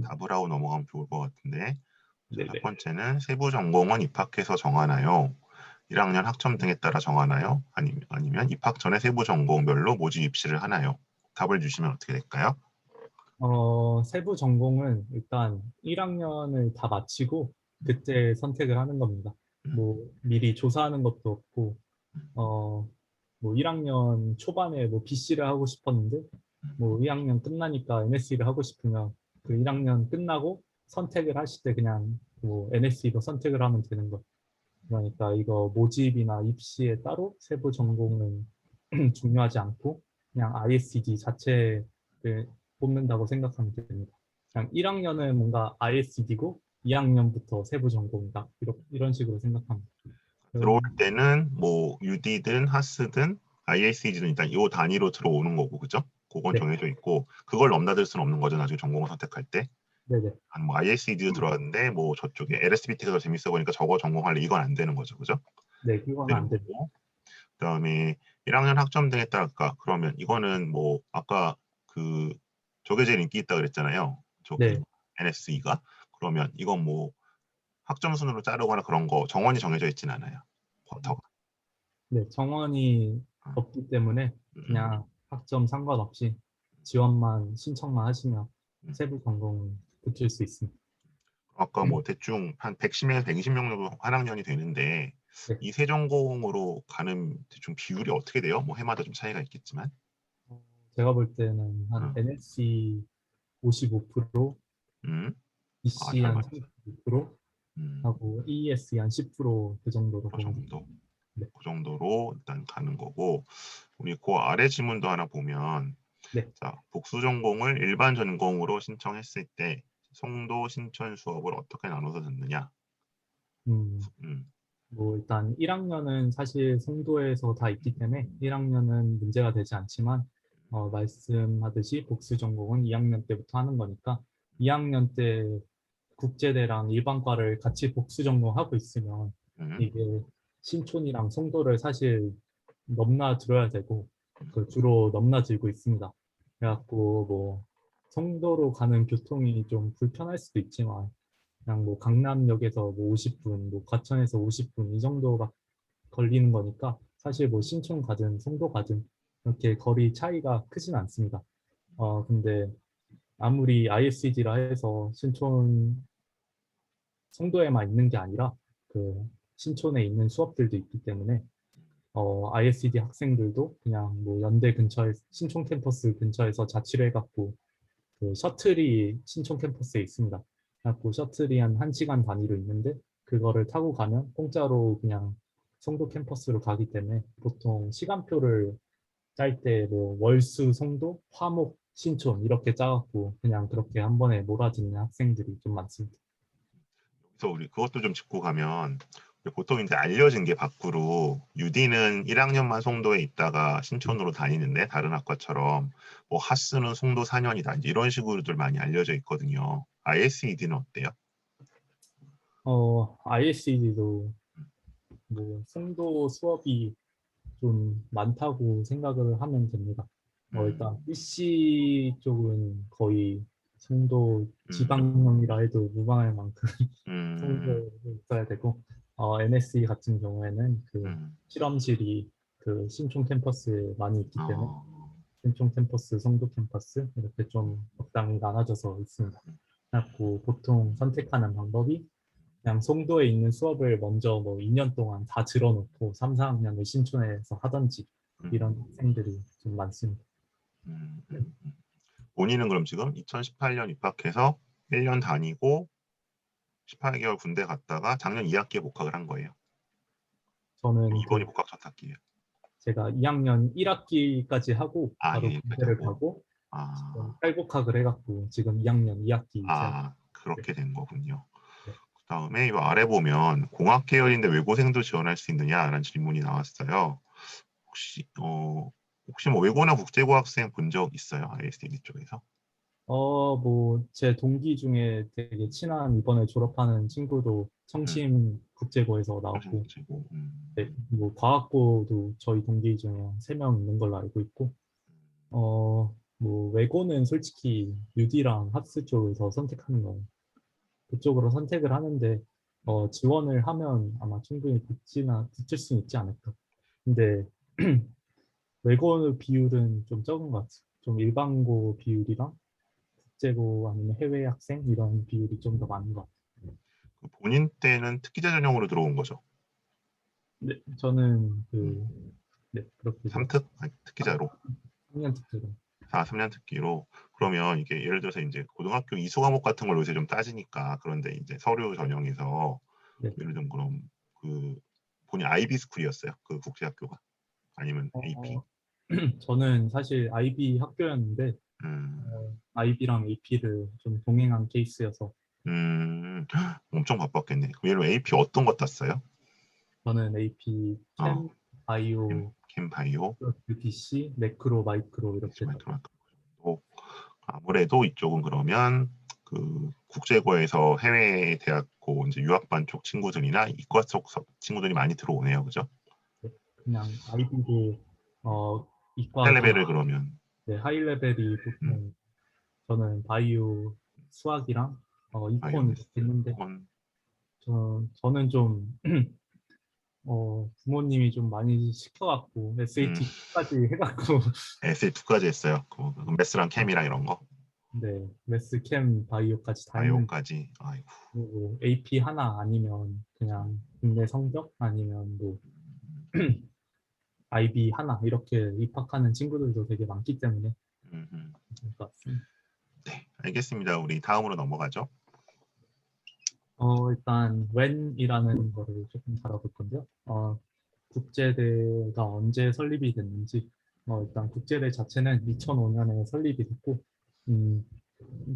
답을 하고 넘어가면 좋을 것 같은데, 자, 첫 네네. 번째는 세부 전공은 입학해서 정하나요? 1학년 학점 등에 따라 정하나요? 아니면 입학 전에 세부 전공별로 모집 입시를 하나요? 답을 주시면 어떻게 될까요? 세부 전공은 일단 1학년을 다 마치고 그때 선택을 하는 겁니다. 음, 뭐 미리 조사하는 것도 없고 뭐 1학년 초반에 뭐 BC를 하고 싶었는데 뭐 2학년 끝나니까 NSE를 하고 싶으면 그 1학년 끝나고 선택을 하실 때 그냥 뭐 NSE로 선택을 하면 되는 거예요. 그러니까 이거 모집이나 입시에 따로 세부 전공은 중요하지 않고 그냥 ISD 자체를 뽑는다고 생각하면 됩니다. 그냥 1학년은 뭔가 ISD고 2학년부터 세부 전공이다. 이런 식으로 생각합니다. 들어올 음, 때는 뭐 UD든 하스든 IAC든 일단 이 단위로 들어오는 거고, 그죠? 그건 네, 정해져 있고 그걸 넘나들 수는 없는 거죠. 나중에 전공을 선택할 때. 네네. 뭐 IAC도 들어왔는데 뭐 저쪽에 LSBT가 더 재밌어 보니까 저거 전공할래, 이건 안 되는 거죠, 그죠? 네, 그건 되는 안 됩니다. 거고. 그다음에 1학년 학점 등에 따를까? 그러면 이거는 뭐 아까 그 저게 제일 인기 있다 그랬잖아요. 저기 네, NSE가. 그러면 이건 뭐 학점 순으로 자르거나 그런 거 정원이 정해져 있진 않아요. 쿼터가. 네, 정원이 어, 없기 때문에 음, 그냥 학점 상관없이 지원만 신청만 하시면 음. 세부 전공 붙일 수 있습니다. 아까 뭐 대충 한 110명에서 120명 정도 한 학년이 되는데 네. 이 세 전공으로 가는 대충 비율이 어떻게 돼요? 뭐 해마다 좀 차이가 있겠지만. 제가 볼 때는 한 음, NSC 55%, 음. 아, BC 한 절반이죠. 35% 음, 하고 EES 한 10%그 정도로 그 봅니다. 정도. 네. 그 정도로 일단 가는 거고, 우리 그 아래 지문도 하나 보면, 네. 자, 복수 전공을 일반 전공으로 신청했을 때 송도, 신촌 수업을 어떻게 나눠서 듣느냐? 음, 음, 뭐 일단 1학년은 사실 송도에서 다 있기 때문에 1학년은 문제가 되지 않지만 말씀하듯이 복수 전공은 2학년 때부터 하는 거니까 2학년 때 국제대랑 일반과를 같이 복수 전공하고 있으면 이게 신촌이랑 송도를 사실 넘나들어야 되고 그 주로 넘나들고 있습니다. 그래갖고 뭐 송도로 가는 교통이 좀 불편할 수도 있지만 그냥 뭐 강남역에서 뭐 50분, 뭐 과천에서 50분 이 정도가 걸리는 거니까 사실 뭐 신촌 가든 송도 가든 이렇게 거리 차이가 크진 않습니다. 근데 아무리 ISD라 해서 신촌 송도에만 있는 게 아니라 그 신촌에 있는 수업들도 있기 때문에 ISD 학생들도 그냥 뭐 연대 근처에 신촌 캠퍼스 근처에서 자취를 해갖고 그 셔틀이 신촌 캠퍼스에 있습니다. 그래갖고 셔틀이 한 1시간 단위로 있는데 그거를 타고 가면 공짜로 그냥 송도 캠퍼스로 가기 때문에 보통 시간표를 짤 때 뭐 월수 송도 화목 신촌 이렇게 짜갖고 그냥 그렇게 한 번에 몰아듣는 학생들이 좀 많습니다. 그래서 우리 그것도 좀 짚고 가면 보통 이제 알려진 게 밖으로 UD는 1학년만 송도에 있다가 신촌으로 다니는데 다른 학과처럼 뭐 하스는 송도 4년이다 이런 식으로들 많이 알려져 있거든요. ISED는 어때요? ISED도 뭐 송도 수업이 좀 많다고 생각을 하면 됩니다. 일단 음, PC 쪽은 거의 송도 음, 지방령이라 해도 무방할 만큼 음, 송도에 있어야 되고 NSE 같은 경우에는 그 음, 실험실이 그 신촌 캠퍼스에 많이 있기 때문에 어, 신촌 캠퍼스, 송도 캠퍼스 이렇게 좀 적당히 나눠져서 있습니다. 그래갖고 보통 선택하는 방법이 그냥 송도에 있는 수업을 먼저 뭐 2년 동안 다 들어놓고 3, 4학년을 신촌에서 하던지 이런 음, 학생들이 좀 많습니다. 음, 본인은 그럼 지금 2018년 입학해서 1년 다니고 18개월 군대 갔다가 작년 2학기에 복학을 한 거예요. 저는 이번이 그 복학 첫 학기예요. 제가 2학년 1학기까지 하고 아, 바로 예, 여기까지 군대를 하고. 가고 지금 아, 탈복학을 해갖고 지금 2학년 2학기 제 그렇게 된 거군요. 네. 그다음에 이 아래 보면 공학 계열인데 외고생도 지원할 수 있느냐라는 질문이 나왔어요. 혹시 혹시 뭐 외고나 국제고학생 본 적 있어요? ISD 쪽에서? 뭐 제 동기 중에 되게 친한 이번에 졸업하는 친구도 음, 청심 국제고에서 평생 나왔고 국제고. 네, 뭐 과학고도 저희 동기 중에 3명 있는 걸로 알고 있고 뭐 외고는 솔직히 UD랑 합스 쪽에서 선택하는 거 그쪽으로 선택을 하는데 지원을 하면 아마 충분히 붙을 수 있지 않을까. 근데 외고 비율은 좀 적은 것 같아요. 좀 일반고 비율이랑 국제고 아니면 해외 학생 이런 비율이 좀 더 많은 것 같아요. 그 본인 때는 특기자 전형으로 들어온 거죠. 네, 저는 음, 네, 그렇게 들었죠. 3특? 아니, 특기자로. 3년 특기로. 3년 특기로. 그러면 이게 예를 들어서 이제 고등학교 이수 과목 같은 걸 요새 좀 따지니까 그런데 이제 서류 전형에서 네. 예를 들면 그럼 그 본인 IB 스쿨이었어요. 그 국제학교가 아니면 AP. 어, 저는 사실 IB 학교였는데 음, IB랑 AP를 좀 동행한 케이스여서 엄청 바빴겠네. 그럼 예를 들면 AP 어떤 거 땄어요? 저는 AP 어, 캠, 바이오, 캠바이오, UPC, 매크로, 마이크로 이렇게 다. 마이크로 아무래도 이쪽은 그러면 그 국제고에서 해외 대학고 이제 유학반 쪽 친구들이나 이과 쪽 친구들이 많이 들어오네요, 그죠? 그냥 IB도 하이 이과 쪽 레벨을 그러면 네, 하이 레벨이 음, 보통 저는 바이오 수학이랑 이콘 이렇게 바이오메스, 했는데 콘, 저는 좀 부모님이 좀 많이 시켜갖고 음, SAT까지 해갖고 SA2까지 했어요. 그 메스랑 캠이랑 이런 거, 네, 매스 캠 바이오까지 다 했는데 바이오까지. 아이고, 뭐 AP 하나 아니면 그냥 국내 성적 아니면 뭐 IB 하나 이렇게 입학하는 친구들도 되게 많기 때문에 음, 음. 그럴 것 같습니다. 네, 알겠습니다. 우리 다음으로 넘어가죠. 일단 when이라는 거를 조금 다뤄볼 건데요. 국제대가 언제 설립이 됐는지 일단 국제대 자체는 2005년에 설립이 됐고 음,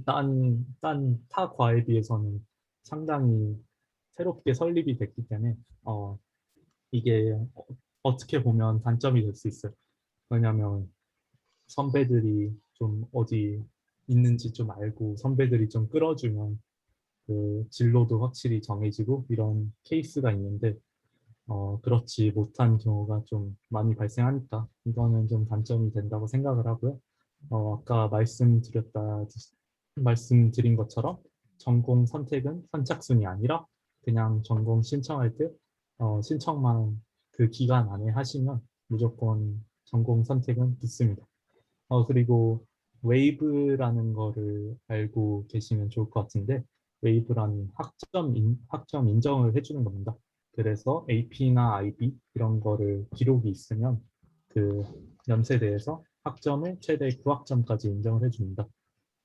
딴 타 과에 비해서는 상당히 새롭게 설립이 됐기 때문에 이게 어떻게 보면 단점이 될 수 있어요. 왜냐하면 선배들이 좀 어디 있는지 좀 알고 선배들이 좀 끌어주면 그 진로도 확실히 정해지고 이런 케이스가 있는데 그렇지 못한 경우가 좀 많이 발생하니까 이거는 좀 단점이 된다고 생각을 하고요. 아까 말씀드린 것처럼 전공 선택은 선착순이 아니라 그냥 전공 신청할 때 신청만 그 기간 안에 하시면 무조건 전공 선택은 붙습니다. 그리고 웨이브라는 거를 알고 계시면 좋을 것 같은데 웨이브라는 학점 인정을 해주는 겁니다. 그래서 AP나 IB 이런 거를 기록이 있으면 그 연세대에서 학점을 최대 9학점까지 인정을 해줍니다.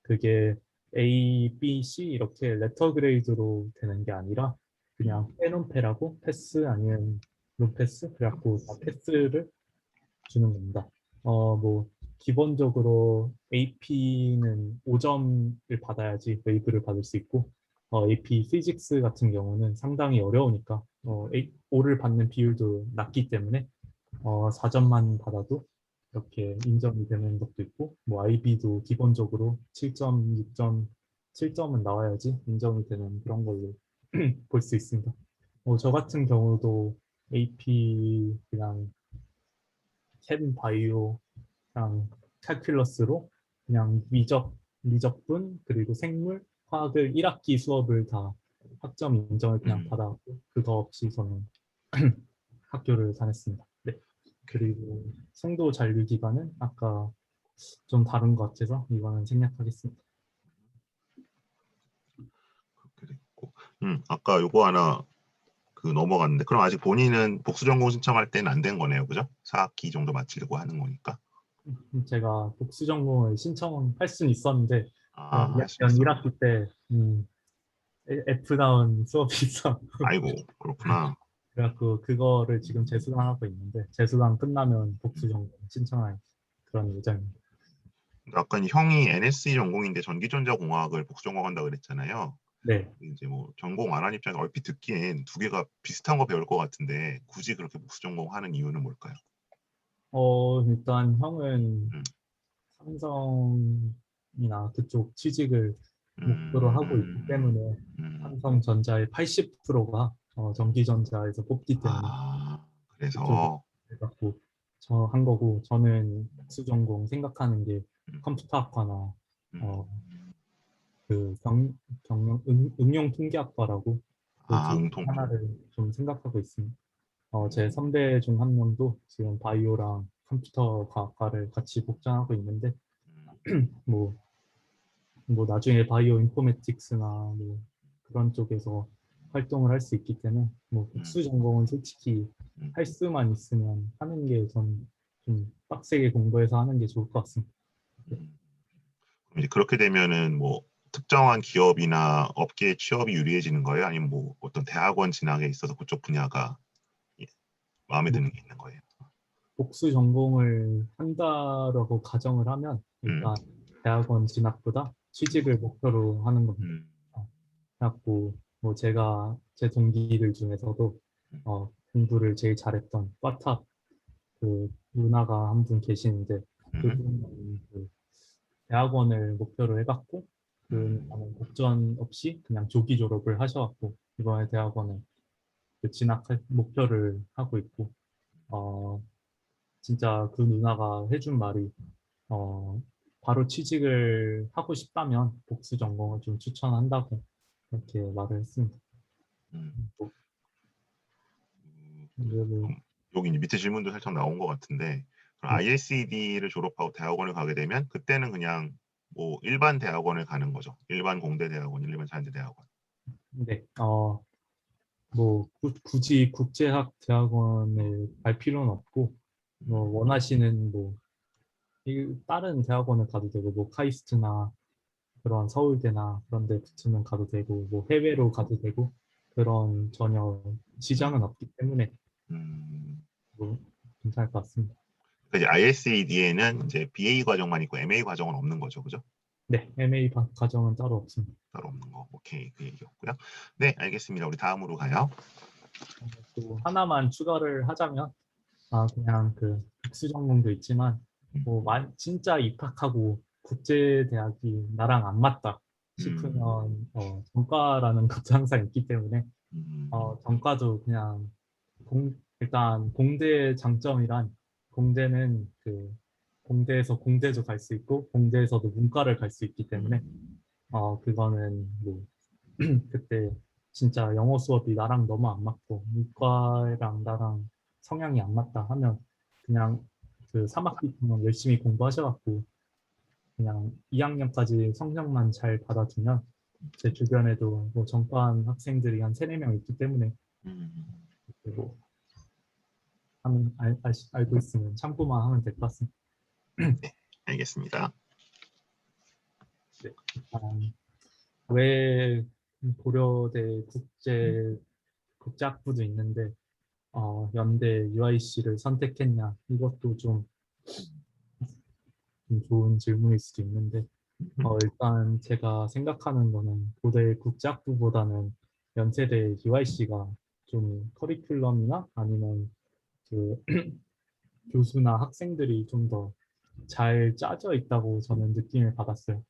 그게 A, B, C 이렇게 레터 그레이드로 되는 게 아니라 그냥 빼논패라고 패스 아니면 논패스 그래갖고 다 패스를 주는 겁니다. 뭐 기본적으로 AP는 5점을 받아야지 웨이브를 받을 수 있고 AP 피직스 같은 경우는 상당히 어려우니까 5를 받는 비율도 낮기 때문에 4점만 받아도 이렇게 인정이 되는 것도 있고 뭐 IB도 기본적으로 7점, 6점, 7점은 나와야지 인정이 되는 그런 걸로 볼 수 있습니다. 저 같은 경우도 AP 그냥 캠 바이오랑 칼큘러스로 그냥 미적분 그리고 생물, 화학을 1학기 수업을 다 학점 인정을 그냥 받아갖고 그거 없이 저는 학교를 다녔습니다. 네. 그리고 송도 잔류 기간은 아까 좀 다른 것 같아서 이거는 생략하겠습니다. 그렇게 됐고. 아까 요거 하나 그 넘어갔는데 그럼 아직 본인은 복수 전공 신청할 때는 안 된 거네요, 그죠? 4학기 정도 마치려고 하는 거니까. 제가 복수 전공을 신청할 수는 있었는데 할 수 2학년 있어. 1학기 때 F다운 수업이 있어. 아이고, 그렇구나. 그래갖고 그거를 지금 재수강하고 있는데 재수강 끝나면 복수 전공 신청할 그런 예정입니다. 아까 형이 NSE 전공인데 전기전자공학을 복수 전공한다 그랬잖아요. 네. 이제 뭐 전공 안 한 입장에 얼핏 듣기엔 두 개가 비슷한 거 배울 것 같은데 굳이 그렇게 복수 전공하는 이유는 뭘까요? 일단 형은 음, 삼성이나 그쪽 취직을 목표로 하고 있기 음, 때문에 음. 삼성전자의 80%가 전기전자에서 뽑기 때문에 그쪽으로 그래서 해갖고 저 한 거고 저는 복수 전공 생각하는 게 음, 컴퓨터학과나 음. 어, 그 응용 통계학과라고 그 둘 응통. 하나를 좀 생각하고 있습니다. 제 선배 중 한 명도 지금 바이오랑 컴퓨터 과학과를 같이 복장하고 있는데 뭐, 뭐 나중에 바이오 인포메틱스나 뭐 그런 쪽에서 활동을 할 수 있기 때문에 뭐 음, 복수 전공은 솔직히 음, 할 수만 있으면 하는 게 전 좀 빡세게 공부해서 하는 게 좋을 것 같습니다. 음. 그럼 이제 그렇게 되면은 뭐 특정한 기업이나 업계에 취업이 유리해지는 거예요? 아니면 뭐 어떤 대학원 진학에 있어서 그쪽 분야가 예, 마음에 뭐 드는 게 있는 거예요? 복수 전공을 한다라고 가정을 하면 음, 일단 대학원 진학보다 취직을 목표로 하는 겁니다. 음, 그래갖고 뭐 제가 제 동기들 중에서도 음, 공부를 제일 잘했던 과탑 그 누나가 한 분 계시는데 음, 그분은 그 대학원을 목표로 해갖고 그 음, 누나는 복전 없이 그냥 조기 졸업을 하셔갖고 이번에 대학원에 그 진학할 목표를 하고 있고 어 진짜 그 누나가 해준 말이 어 바로 취직을 하고 싶다면 복수 전공을 좀 추천한다고 이렇게 말을 했습니다. 음. 뭐, 그리고 여기 이제 밑에 질문도 살짝 나온 것 같은데 그럼 네, ISED를 졸업하고 대학원을 가게 되면 그때는 그냥 뭐 일반 대학원을 가는 거죠. 일반 공대 대학원, 일반 자연대 대학원. 네, 뭐 굳이 국제학 대학원을 갈 필요는 없고 뭐 음, 원하시는 뭐 다른 대학원을 가도 되고 뭐 카이스트나 그런 서울대나 그런 데 붙으면 가도 되고 뭐 해외로 가도 되고 그런 전혀 지장은 없기 때문에 음. 뭐 괜찮을 것 같습니다. 그러니까 이제 ISED에는 이제 BA 과정만 있고 MA 과정은 없는 거죠, 그죠? 네, MA 과정은 따로 없습니다. 따로 없는 거. 오케이, 그 얘기였고요. 네, 알겠습니다. 우리 다음으로 가요. 또 하나만 추가를 하자면 그냥 그 복수 전공도 있지만 음, 뭐 진짜 입학하고 국제대학이 나랑 안 맞다. 싶으면 전과라는 것도 항상 있기 때문에 음, 전과도 그냥 일단 공대의 장점이란 공대는 공대에서 공대도 갈 수 있고 공대에서도 문과를 갈 수 있기 때문에 음, 그거는 뭐 그때 진짜 영어 수업이 나랑 너무 안 맞고 이과랑 나랑 성향이 안 맞다 하면 그냥 그 3학기 동안 열심히 공부하셔갖고 그냥 2학년까지 성적만 잘 받아주면 제 주변에도 뭐 전과한 학생들이 한 3, 4명 있기 때문에 음. 뭐 알고 있으면 참고만 하면 될 것 같습니다. 네, 알겠습니다. 네. 왜 고려대 국제학부도 있는데 연대 UIC를 선택했냐 이것도 좀 좋은 질문일 수도 있는데 일단 제가 생각하는 거는 고대 국제학부보다는 연세대 UIC가 좀 커리큘럼이나 아니면 그 교수나 학생들이 좀 더 잘 짜져 있다고 저는 느낌을 받았어요.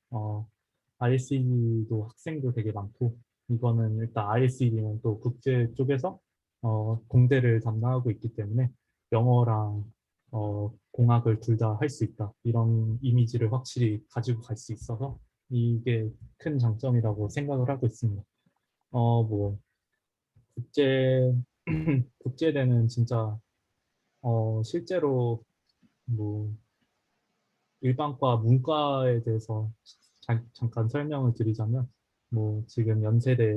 ISED도 학생도 되게 많고 이거는 일단 ISED는 또 국제 쪽에서 공대를 담당하고 있기 때문에 영어랑 공학을 둘 다 할 수 있다 이런 이미지를 확실히 가지고 갈 수 있어서 이게 큰 장점이라고 생각을 하고 있습니다. 뭐 국제 국제대는 진짜 실제로 뭐 일반과 문과에 대해서 잠깐 설명을 드리자면 뭐 지금 연세대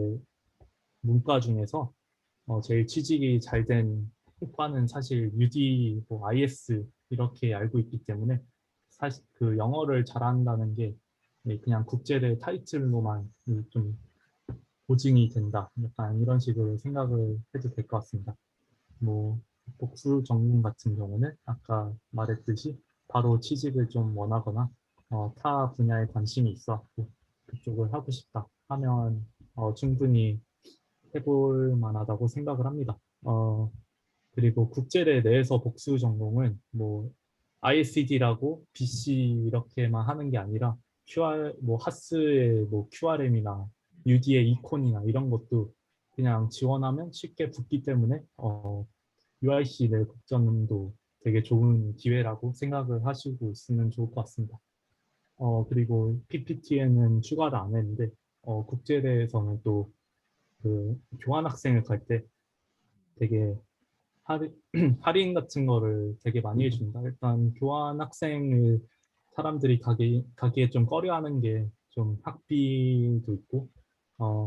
문과 중에서 제일 취직이 잘 된 과는 사실 UD, 뭐 IS 이렇게 알고 있기 때문에 사실 그 영어를 잘한다는 게 그냥 국제대 타이틀로만 좀 보증이 된다. 약간 이런 식으로 생각을 해도 될 것 같습니다. 뭐 복수 전공 같은 경우는 아까 말했듯이 바로 취직을 좀 원하거나 타 분야에 관심이 있어갖고 그쪽을 하고 싶다 하면 충분히 해볼 만하다고 생각을 합니다. 그리고 국제대 내에서 복수 전공은 뭐 ISD라고 BC 이렇게만 하는 게 아니라 뭐 하스의 뭐 QRM이나 UD의 이콘이나 이런 것도 그냥 지원하면 쉽게 붙기 때문에 UIC 내 국전도 되게 좋은 기회라고 생각을 하시고 있으면 좋을 것 같습니다. 그리고 PPT에는 추가를 안 했는데 국제대에서는 또 그 교환학생을 갈 때 되게 할인, 할인 같은 거를 되게 많이 해준다. 일단 교환학생을 사람들이 가기에 좀 꺼려하는 게 좀 학비도 있고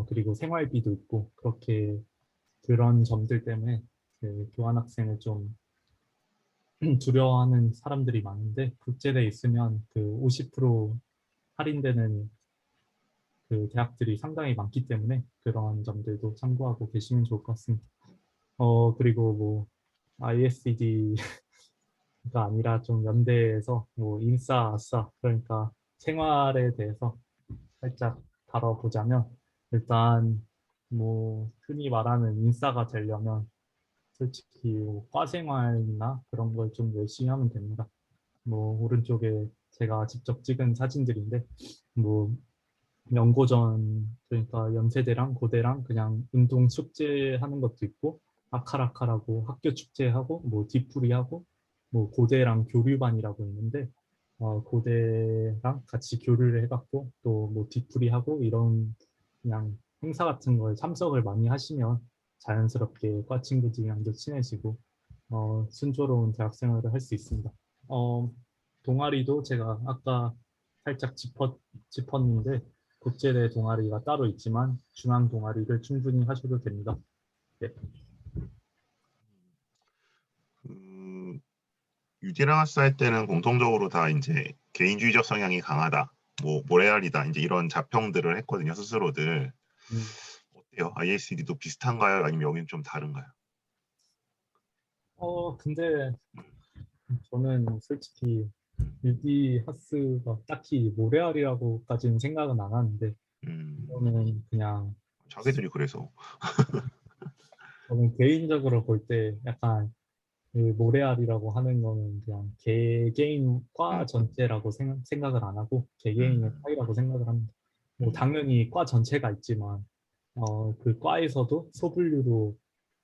그리고 생활비도 있고 그렇게 그런 점들 때문에 그 교환학생을 좀 두려워하는 사람들이 많은데 국제대에 있으면 그 50% 할인되는 그 대학들이 상당히 많기 때문에 그런 점들도 참고하고 계시면 좋을 것 같습니다. 그리고 뭐 ISED가 아니라 좀 연대에서 뭐 인싸, 아싸 그러니까 생활에 대해서 살짝 다뤄보자면 일단 뭐 흔히 말하는 인싸가 되려면 솔직히 뭐 과생활이나 그런 걸 좀 열심히 하면 됩니다. 뭐 오른쪽에 제가 직접 찍은 사진들인데 뭐 연고전 그러니까 연세대랑 고대랑 그냥 운동 축제하는 것도 있고 아카라카라고 학교 축제하고 뭐 뒤풀이하고 뭐 고대랑 교류반이라고 있는데 고대랑 같이 교류를 해갖고 또 뭐 뒤풀이하고 이런 그냥 행사 같은 거에 참석을 많이 하시면 자연스럽게 과 친구들이랑도 친해지고 순조로운 대학 생활을 할 수 있습니다. 동아리도 제가 아까 살짝 짚었는데 국제대 동아리가 따로 있지만 중앙 동아리를 충분히 하셔도 됩니다. 네. 그 유디라마스 할 때는 공통적으로 다 이제 개인주의적 성향이 강하다, 뭐 모래알이다, 이제 이런 자평들을 했거든요, 스스로들. 음, 어때요? ISD도 비슷한가요? 아니면 여기는 좀 다른가요? 근데 음, 저는 솔직히 유디 하스가 딱히 모래알이라고까지는 생각은 안 하는데 음, 이거는 그냥 자기들이 그래서. 저는 개인적으로 볼 때 약간 그 모래알이라고 하는 거는 그냥 개개인 과 음, 전체라고 생각을 안 하고 개개인의 음, 차이라고 생각을 합니다. 뭐 당연히 과 전체가 있지만 그 과에서도 소분류로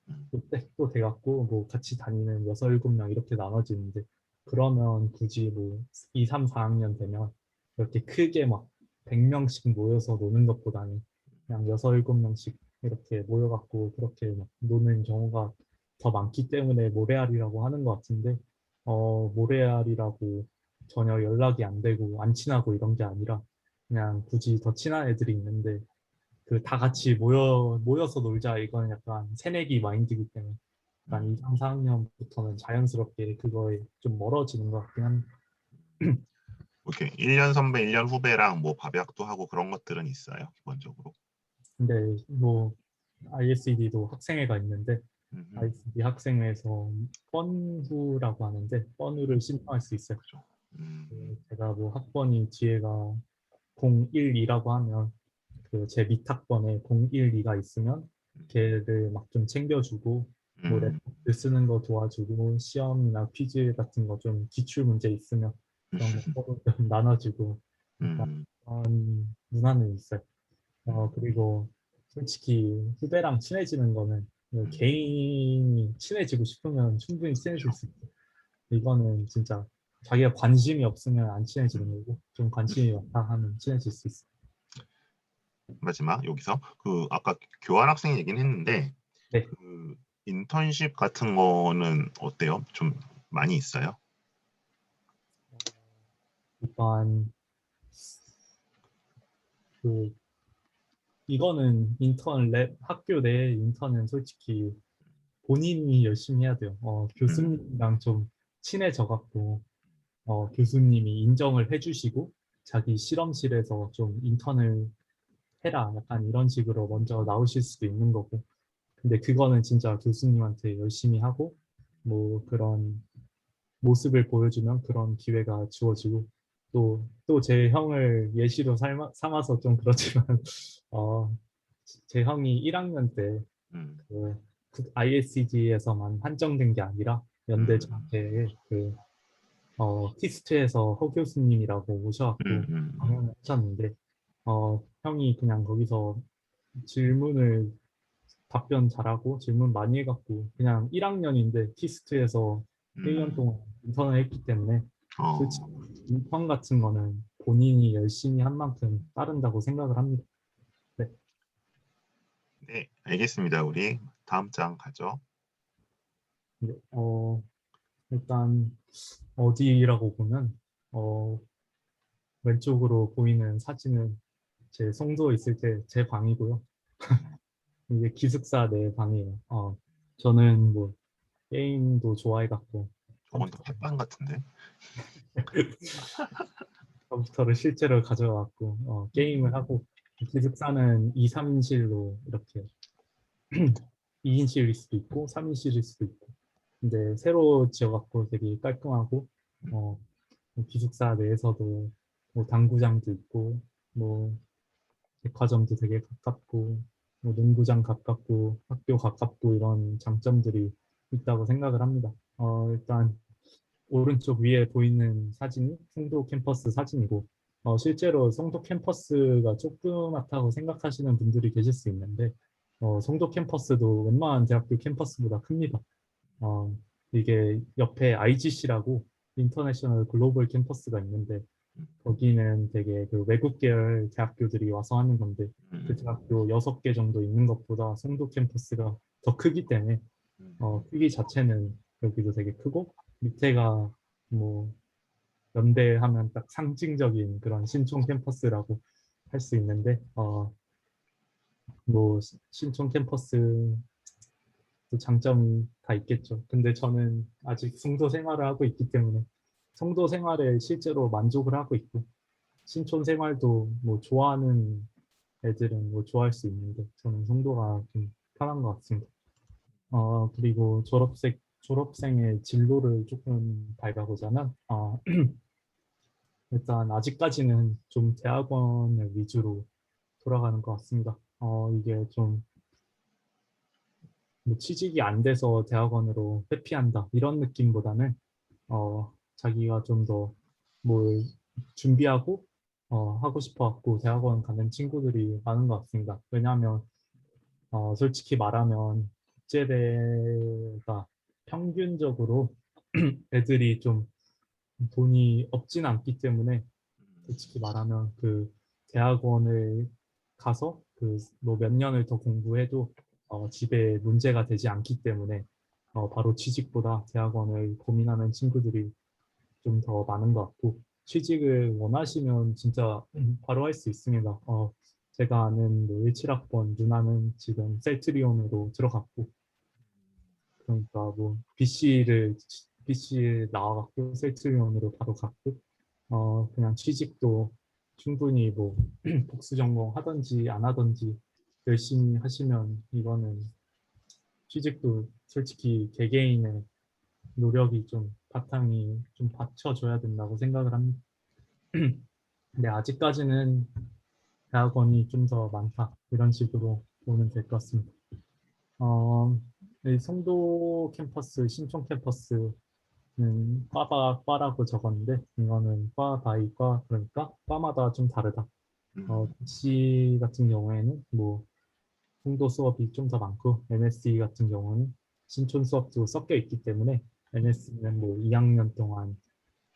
음, 또 돼갖고 뭐 같이 다니는 6, 7명 이렇게 나눠지는데 그러면 굳이 뭐 2, 3, 4학년 되면 이렇게 크게 막 100명씩 모여서 노는 것보다는 그냥 6, 7명씩 이렇게 모여갖고 그렇게 막 노는 경우가 더 많기 때문에 모래알이라고 하는 것 같은데 모래알이라고 전혀 연락이 안 되고 안 친하고 이런 게 아니라 그냥 굳이 더 친한 애들이 있는데 그 다 같이 모여서 놀자 이건 약간 새내기 마인드이기 때문에 약간 음. 2, 3, 4학년부터는 자연스럽게 그거에 좀 멀어지는 것 같긴 합니다. 이렇게 1년 선배, 1년 후배랑 뭐 밥약도 하고 그런 것들은 있어요, 기본적으로. 근데 뭐 ISED도 학생회가 있는데 음, ISED 학생회에서 펀후라고 하는데 펀후를 신청할 수 있어요. 그죠. 음, 제가 뭐 학번이 뒤에가 012라고 하면 그 제 밑학번에 012가 있으면 걔를 막 좀 챙겨주고 뭐 음, 레포트 쓰는 거 도와주고 시험이나 퀴즈 같은 거 좀 기출 문제 있으면 그런 거 서로 좀 나눠주고 약간 음, 그런 문화는 있어요. 그리고 솔직히 후배랑 친해지는 거는 그 개인이 친해지고 싶으면 충분히 친해질 그죠. 수 있어요. 이거는 진짜 자기가 관심이 없으면 안 친해지는 음. 거고 좀 관심이 많다 하면 친해질 수 있어요. 마지막 여기서 그 아까 교환학생 얘기는 했는데 네. 그 인턴십 같은 거는 어때요? 좀 많이 있어요? 일단 그 이거는 인턴 랩 학교 내 인턴은 솔직히 본인이 열심히 해야 돼요. 음, 교수님이랑 좀 친해져 갖고 교수님이 인정을 해주시고 자기 실험실에서 좀 인턴을 해라 약간 이런 식으로 먼저 나오실 수도 있는 거고 근데 그거는 진짜 교수님한테 열심히 하고 뭐 그런 모습을 보여주면 그런 기회가 주어지고 또 제 형을 예시로 삼아서 좀 그렇지만 어, 제 형이 1학년 때 음, 그 ISD에서만 한정된 게 아니라 연대 음, 전체에 그 키스트에서 허 교수님이라고 오셔갖고 음. 강연을 하셨는데 형이 그냥 거기서 질문을 답변 잘하고 질문 많이 해갖고 그냥 1학년인데 키스트에서 1년 음. 동안 인턴을 했기 때문에 솔직히 어, 인턴 같은 거는 본인이 열심히 한 만큼 따른다고 생각을 합니다. 네. 네, 알겠습니다. 우리 다음 장 가죠. 근데, 일단 어디라고 보면 어, 왼쪽으로 보이는 사진은 제 송도에 있을 때 제 방이고요. 이게 기숙사 내 방이에요. 저는 뭐 게임도 좋아해갖고 저건 또 햇반 같은데. 컴퓨터를 실제로 가져와갖고 게임을 하고 기숙사는 2, 3인실로 이렇게 2인실일 수도 있고 3인실일 수도 있고 근데 새로 지어갖고 되게 깔끔하고 어, 기숙사 내에서도 뭐 당구장도 있고 뭐 백화점도 되게 가깝고 뭐 농구장 가깝고 학교 가깝고 이런 장점들이 있다고 생각을 합니다. 일단 오른쪽 위에 보이는 사진이 송도 캠퍼스 사진이고 실제로 송도 캠퍼스가 조그맣다고 생각하시는 분들이 계실 수 있는데 송도 캠퍼스도 웬만한 대학교 캠퍼스보다 큽니다. 어, 이게 옆에 IGC라고 인터내셔널 글로벌 캠퍼스가 있는데 거기는 되게 그 외국 계열 대학교들이 와서 하는 건데 그 음, 대학교 6개 정도 있는 것보다 송도 캠퍼스가 더 크기 때문에 음, 크기 자체는 여기도 되게 크고 밑에가 뭐 연대 하면 딱 상징적인 그런 신촌 캠퍼스라고 할 수 있는데 뭐 신촌 캠퍼스 장점이 다 있겠죠. 근데 저는 아직 송도 생활을 하고 있기 때문에 송도 생활에 실제로 만족을 하고 있고 신촌 생활도 뭐 좋아하는 애들은 뭐 좋아할 수 있는데 저는 송도가 좀 편한 것 같습니다. 그리고 졸업생의 진로를 조금 밟아보자면 일단 아직까지는 좀 대학원을 위주로 돌아가는 것 같습니다. 이게 좀뭐 취직이 안 돼서 대학원으로 회피한다 이런 느낌보다는 자기가 좀 더 뭘 준비하고 하고 싶어 갖고 대학원 가는 친구들이 많은 것 같습니다. 왜냐하면 솔직히 말하면 국제대가 평균적으로 애들이 좀 돈이 없진 않기 때문에 솔직히 말하면 그 대학원을 가서 그 뭐 몇 년을 더 공부해도 집에 문제가 되지 않기 때문에 바로 취직보다 대학원을 고민하는 친구들이 좀 더 많은 것 같고 취직을 원하시면 진짜 바로 할 수 있습니다. 제가 아는 뭐 17학번 누나는 지금 셀트리온으로 들어갔고 그러니까 뭐 BC 나와갖고 셀트리온으로 바로 갔고 그냥 취직도 충분히 뭐 복수 전공 하든지 안 하든지 열심히 하시면 이거는 취직도 솔직히 개개인의 노력이 좀 바탕이 좀 받쳐줘야 된다고 생각을 합니다. 근데 아직까지는 대학원이 좀 더 많다 이런 식으로 보면 될 것 같습니다. 어, 이 송도 캠퍼스, 신촌 캠퍼스는 과라고 적었는데 이거는 과 바이 과 그러니까 과마다 좀 다르다. 음, BC 같은 경우에는 뭐 송도 수업이 좀 더 많고 MSc 같은 경우는 신촌 수업도 섞여 있기 때문에 MSc는 뭐 2학년 동안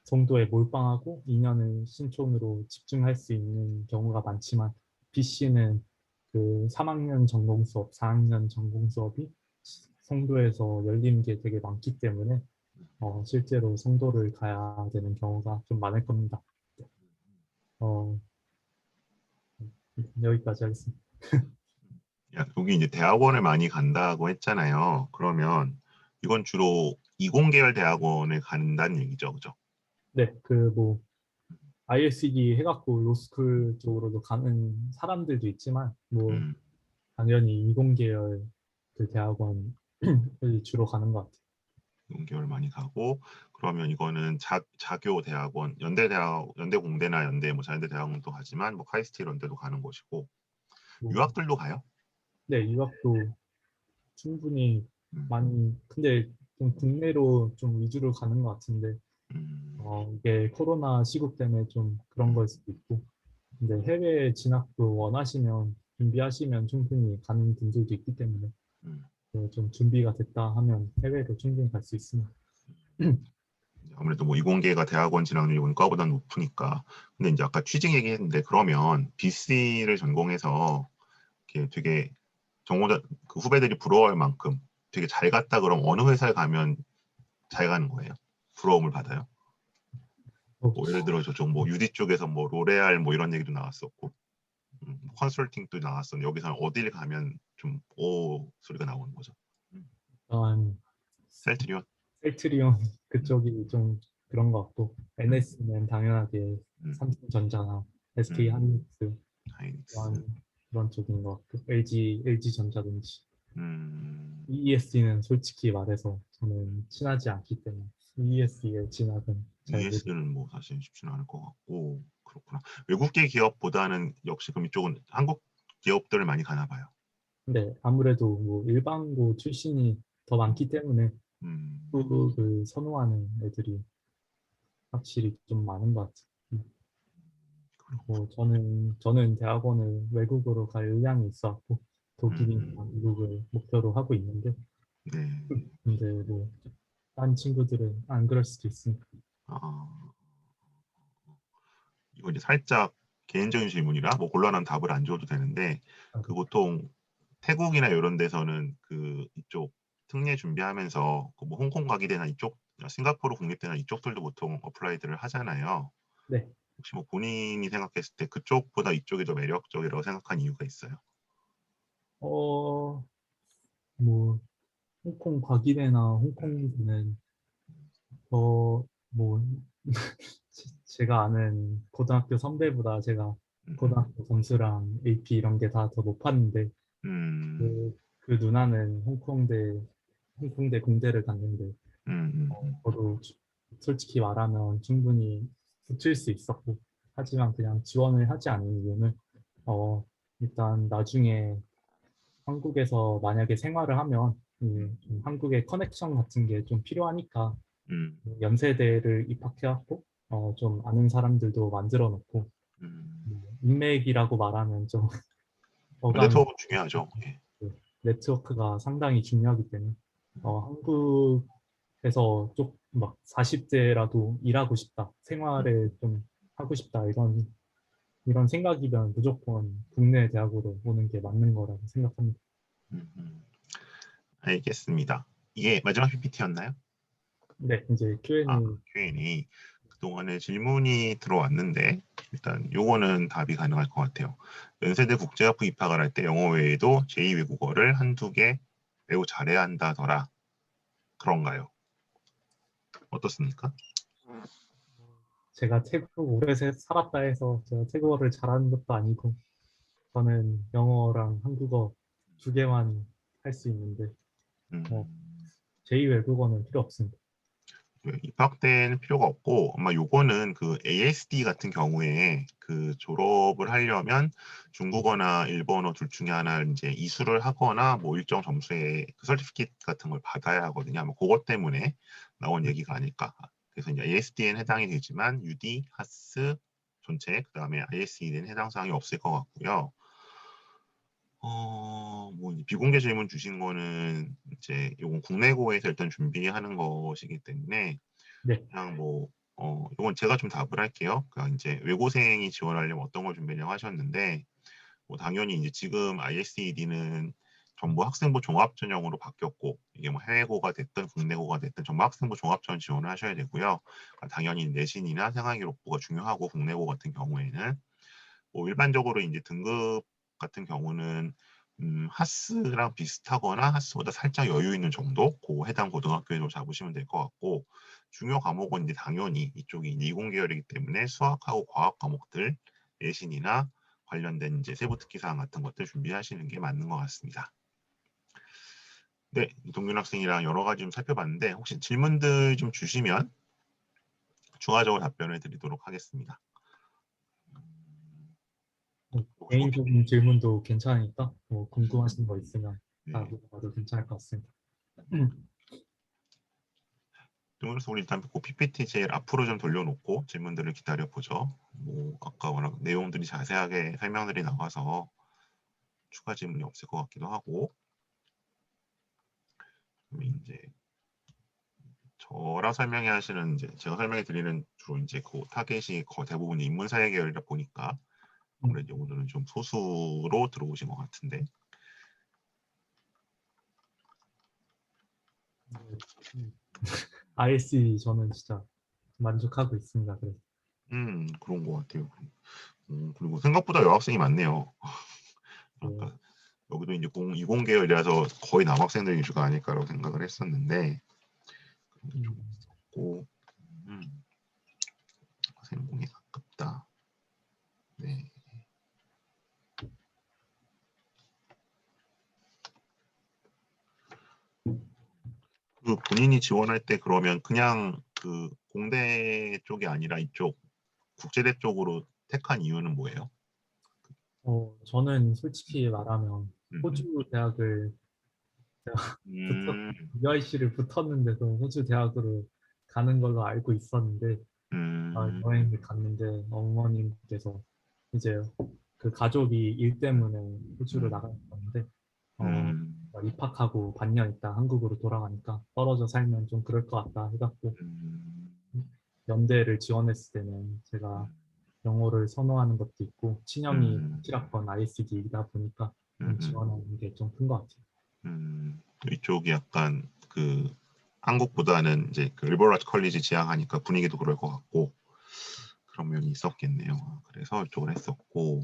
송도에 몰빵하고 2년은 신촌으로 집중할 수 있는 경우가 많지만 BC는 그 3학년 전공 수업, 4학년 전공 수업이 송도에서 열리는 게 되게 많기 때문에 실제로 송도를 가야 되는 경우가 좀 많을 겁니다. 어, 여기까지 하겠습니다. 야, 여기 이제 대학원을 많이 간다고 했잖아요. 그러면 이건 주로 이공계열 대학원을 간다는 얘기죠, 그죠? 네, 그 뭐 ISD 해갖고 로스쿨 쪽으로도 가는 사람들도 있지만 뭐 음, 당연히 이공계열 그 대학원을 주로 가는 것 같아요. 이공계열 많이 가고 그러면 이거는 자교 대학원, 연대 공대나 연대 뭐 자연대 대학원도 가지만 뭐 카이스트 이런 데도 가는 곳이고 뭐, 유학들도 가요? 네, 유학도 충분히 음, 많이 근데 좀 국내로 좀 위주로 가는 것 같은데 음, 이게 코로나 시국 때문에 좀 그런 음, 걸 수도 있고 근데 해외 진학도 원하시면 준비하시면 충분히 가는 분들도 있기 때문에 음. 좀 준비가 됐다 하면 해외로 충분히 갈 수 있습니다. 아무래도 뭐 이공계가 대학원 진학률이 문과보다 높으니까. 근데 이제 아까 취직 얘기했는데 그러면 BC를 전공해서 이렇게 되게 정보자 그 후배들이 부러워할 만큼 되게 잘 갔다 그럼 어느 회사에 가면 잘 가는 거예요? 부러움을 받아요? 어, 뭐 예를 들어 저쪽 뭐 UD 쪽에서 뭐 로레알 뭐 이런 얘기도 나왔었고 컨설팅도 나왔었는데 여기서 어딜 가면 좀 오 소리가 나오는 거죠. 음, 일단 셀트리온. 셀트리온 음, 그쪽이 좀 그런 것 같고 음, NS는 당연하게 음, 삼성전자나 SK 음, 하이닉스 하이닉스. 그런 쪽인 것 같고 LG 전자든지 음, ES는 솔직히 말해서 저는 친하지 않기 때문에 ES의 진학은 잘 모르. ES는 뭐 사실 쉽지는 않을 것 같고 그렇구나. 외국계 기업보다는 역시 그럼 이쪽은 한국 기업들을 많이 가나 봐요. 근데 아무래도 뭐 일반고 출신이 더 음, 많기 때문에 음, 그걸 선호하는 애들이 확실히 좀 많은 것 같아요. 뭐 저는 대학원을 외국으로 갈 의향이 있어갖고 독일이나 음, 미국을 목표로 하고 있는데 네. 근데 뭐 딴 친구들은 안 그럴 수도 있으니까. 아, 이거 이제 살짝 개인적인 질문이라 뭐 곤란한 답을 안 줘도 되는데 그 보통 태국이나 이런 데서는 그 이쪽 특례 준비하면서 그뭐 홍콩 가게 되나 이쪽 싱가포르 국립대나 이쪽들도 보통 어플라이드를 하잖아요. 네. 혹시 뭐 본인이 생각했을 때 그쪽보다 이쪽이 더 매력적이라고 생각한 이유가 있어요? 어, 뭐 홍콩 과기대나 음, 홍콩대는 뭐 제가 아는 고등학교 선배보다 제가 음, 고등학교 점수랑 AP 이런 게 다 더 높았는데 음, 그 누나는 홍콩대 공대를 갔는데 음. 저도 솔직히 말하면 충분히 붙을 수 있었고 하지만 그냥 지원을 하지 않은 이유는 어 일단 나중에 한국에서 만약에 생활을 하면 좀 한국의 커넥션 같은 게 좀 필요하니까 음, 연세대를 입학해왔고 좀 아는 사람들도 만들어 놓고 인맥이라고 말하면 좀 어감이 네트워크 중요하죠. 예. 그 네트워크가 상당히 중요하기 때문에 한국에서 좀 막 40대라도 일하고 싶다, 생활을 좀 하고 싶다 이런 생각이면 무조건 국내 대학으로 오는 게 맞는 거라고 생각합니다. 음, 음. 알겠습니다. 이게 마지막 PPT였나요? 네, 이제 아, Q&A. Q&A. 그동안에 질문이 들어왔는데 일단 요거는 답이 가능할 것 같아요. 연세대 국제학부 입학을 할 때 영어 외에도 제2 외국어를 한두 개 매우 잘해야 한다더라. 그런가요? 어떻습니까? 제가 태국 오래 살았다 해서 제가 태국어를 잘하는 것도 아니고 저는 영어랑 한국어 두 개만 할 수 있는데 뭐 음, 제2 외국어는 필요 없습니다. 입학 때는 필요가 없고 아마 요거는 그 ASD 같은 경우에 그 졸업을 하려면 중국어나 일본어 둘 중에 하나를 이제 이수를 하거나 뭐 일정 점수의 그 서티피킷 같은 걸 받아야 하거든요. 아마 그것 때문에 나온 얘기가 아닐까. 그래서 이제 ASD에는 해당이 되지만 UD, 하스 전체 그다음에 ISED는 해당 사항이 없을 것 같고요. 뭐 비공개 질문 주신 거는 이제 요건 국내고에서 일단 준비하는 것이기 때문에 네, 그냥 뭐 이건 제가 좀 답을 할게요. 그러니까 이제 외고생이 지원하려면 어떤 걸 준비하냐고 하셨는데 뭐 당연히 이제 지금 ISED는 전부 학생부 종합 전형으로 바뀌었고 이게 뭐 해외고가 됐든 국내고가 됐든 전부 학생부 종합 전 지원을 하셔야 되고요. 그러니까 당연히 내신이나 생활기록부가 중요하고 국내고 같은 경우에는 뭐 일반적으로 이제 등급 같은 경우는 하스랑 비슷하거나 하스보다 살짝 여유 있는 정도, 그 해당 고등학교에서 잡으시면 될 것 같고 중요 과목은 이제 당연히 이쪽이 이제 이공 계열이기 때문에 수학하고 과학 과목들 내신이나 관련된 이제 세부 특기 사항 같은 것들 준비하시는 게 맞는 것 같습니다. 네, 동균 학생이랑 여러 가지 좀 살펴봤는데 혹시 질문들 좀 주시면 추가적으로 답변을 드리도록 하겠습니다. 혹시 뭐 개인적인 질문도 괜찮으니까 뭐 궁금하신 거 있으면 다 네. 물어봐도 괜찮을 것 같습니다. 그래서 우리 일단 그 PPT 제일 앞으로 좀 돌려놓고 질문들을 기다려 보죠. 뭐 아까 워낙 내용들이 자세하게 설명들이 나와서 추가 질문이 없을 것 같기도 하고 이제 저랑 설명해 하시는 이제 제가 설명해 드리는 주로 이제 그 타겟이 대부분 인문사회 계열이다 보니까 음, 아무래도 오늘은 좀 소수로 들어오신 것 같은데 음. ISE 저는 진짜 만족하고 있습니다. 그래서 그런 것 같아요. 그리고 생각보다 여학생이 많네요. 뭐, 아까 여기도 이제 20 계열이라서 거의 남학생들 위주가 아닐까라고 생각을 했었는데 좀 음, 있었고 음, 생공에 가깝다. 네. 그 본인이 지원할 때 그러면 그냥 그 공대 쪽이 아니라 이쪽 국제대 쪽으로 택한 이유는 뭐예요? 저는 솔직히 말하면 호주 음, 대학을 붙었 음, UIC를 붙었는데도 호주 대학으로 가는 걸로 알고 있었는데 음, 여행을 갔는데 어머님께서 이제 그 가족이 일 때문에 호주를 음, 나갔었는데 어, 음, 입학하고 반년 있다 한국으로 돌아가니까 떨어져 살면 좀 그럴 것 같다 해갖고 음, 연대를 지원했을 때는 제가 영어를 선호하는 것도 있고 친형이 음, 7학번 ISD이다 보니까 음, 좀 지원하는 게 좀 큰 것 같아요. 이쪽이 약간 그 한국보다는 이제 그 리버럴 컬리지 지향하니까 분위기도 그럴 것 같고 그런 면이 있었겠네요. 그래서 이쪽을 했었고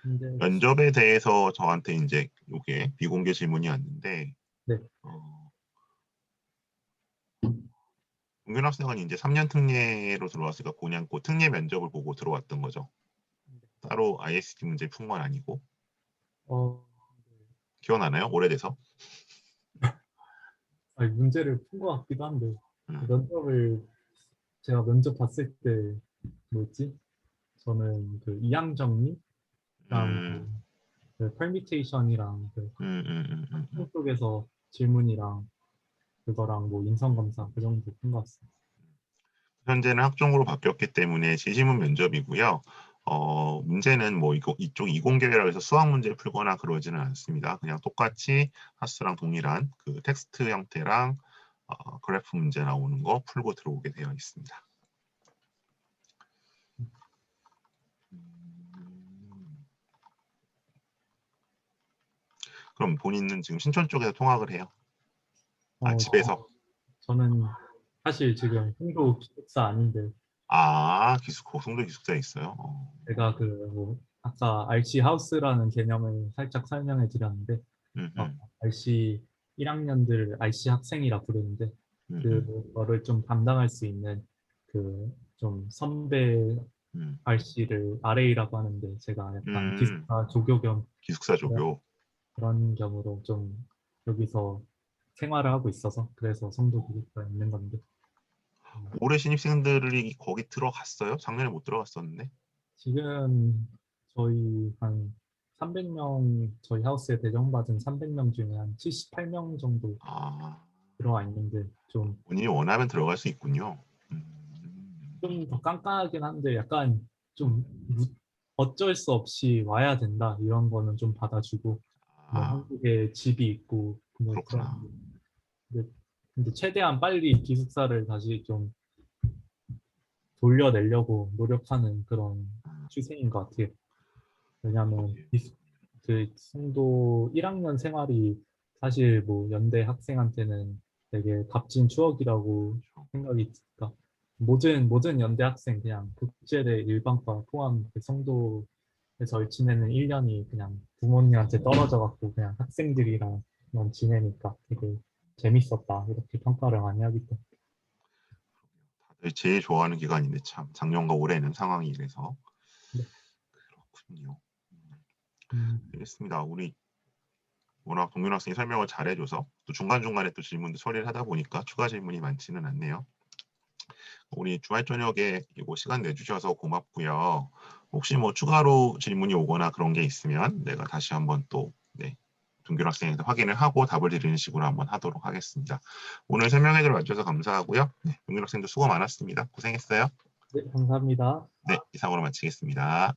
근데 면접에 대해서 저한테 이제 이게 비공개 질문이 왔는데 네, 어, 동균 학생은 이제 3년 특례로 들어왔으니까 그냥 그 특례 면접을 보고 들어왔던 거죠. 따로 IST 문제 푼 건 아니고 어, 기억나나요? 오래돼서. 아니, 문제를 푼 것 같기도 한데 음, 면접을 제가 면접 봤을 때 뭐였지? 저는 그 이항 정리랑 음, 그 permutation이랑 그 음, 음, 음, 음, 음. 쪽에서 질문이랑 그거랑 뭐 인성 검사 그 정도 푼 것 같습니다. 현재는 학종으로 바뀌었기 때문에 지시문 면접이고요. 문제는 뭐 이쪽 이공계라고 해서 수학 문제를 풀거나 그러지는 않습니다. 그냥 똑같이 하스랑 동일한 그 텍스트 형태랑 그래프 문제 나오는 거 풀고 들어오게 되어 있습니다. 그럼 본인은 지금 신촌 쪽에서 통학을 해요? 집에서? 저는 사실 지금 송도 기숙사 아닌데 송도 기숙사에 있어요? 제가 그 뭐 아까 RC 하우스라는 개념을 살짝 설명해 드렸는데 RC 1학년들 RC 학생이라 부르는데 그거를 좀 담당할 수 있는 그 좀 선배 RC를 RA라고 하는데 제가 약간 기숙사 조교 겸 기숙사 조교. 그런 겸으로 좀 여기서 생활을 하고 있어서 그래서 송도 기숙사에 있는 건데 올해 신입생들이 거기 들어갔어요? 작년에 못 들어갔었는데. 지금 저희 한 300명 저희 하우스에 배정받은 300명 중에 한 78명 정도 들어와 있는데 좀 본인이 원하면 들어갈 수 있군요. 더 깐깐하긴 한데 약간 좀 어쩔 수 없이 와야 된다 이런 거는 좀 받아주고 뭐 한국에 집이 있고 뭐 그렇구나. 근데 최대한 빨리 기숙사를 다시 좀 돌려내려고 노력하는 그런 추세인 것 같아요. 왜냐하면 그 송도 1학년 생활이 사실 뭐 연대 학생한테는 되게 값진 추억이라고 생각이 드니까 모든 연대 학생 그냥 국제대 일반과 포함 그 송도에서 지내는 1년이 그냥 부모님한테 떨어져 갖고 그냥 학생들이랑 지내니까 되게 재밌었다 이렇게 평가를 많이 하기 때문에 다들 제일 좋아하는 기간인데 참 작년과 올해는 상황이 이래서 그렇군요. 알겠습니다. 우리 워낙 동균 학생이 설명을 잘해줘서 또 중간중간에 또 질문도 처리를 하다 보니까 추가 질문이 많지는 않네요. 우리 주말 저녁에 이거 시간 내주셔서 고맙고요. 혹시 뭐 추가로 질문이 오거나 그런 게 있으면 내가 다시 한번 또 동균 학생한테 확인을 하고 답을 드리는 식으로 한번 하도록 하겠습니다. 오늘 설명해주러 와주셔서 감사하고요. 동균 학생도 수고 많았습니다. 고생했어요. 네, 감사합니다. 네, 이상으로 마치겠습니다.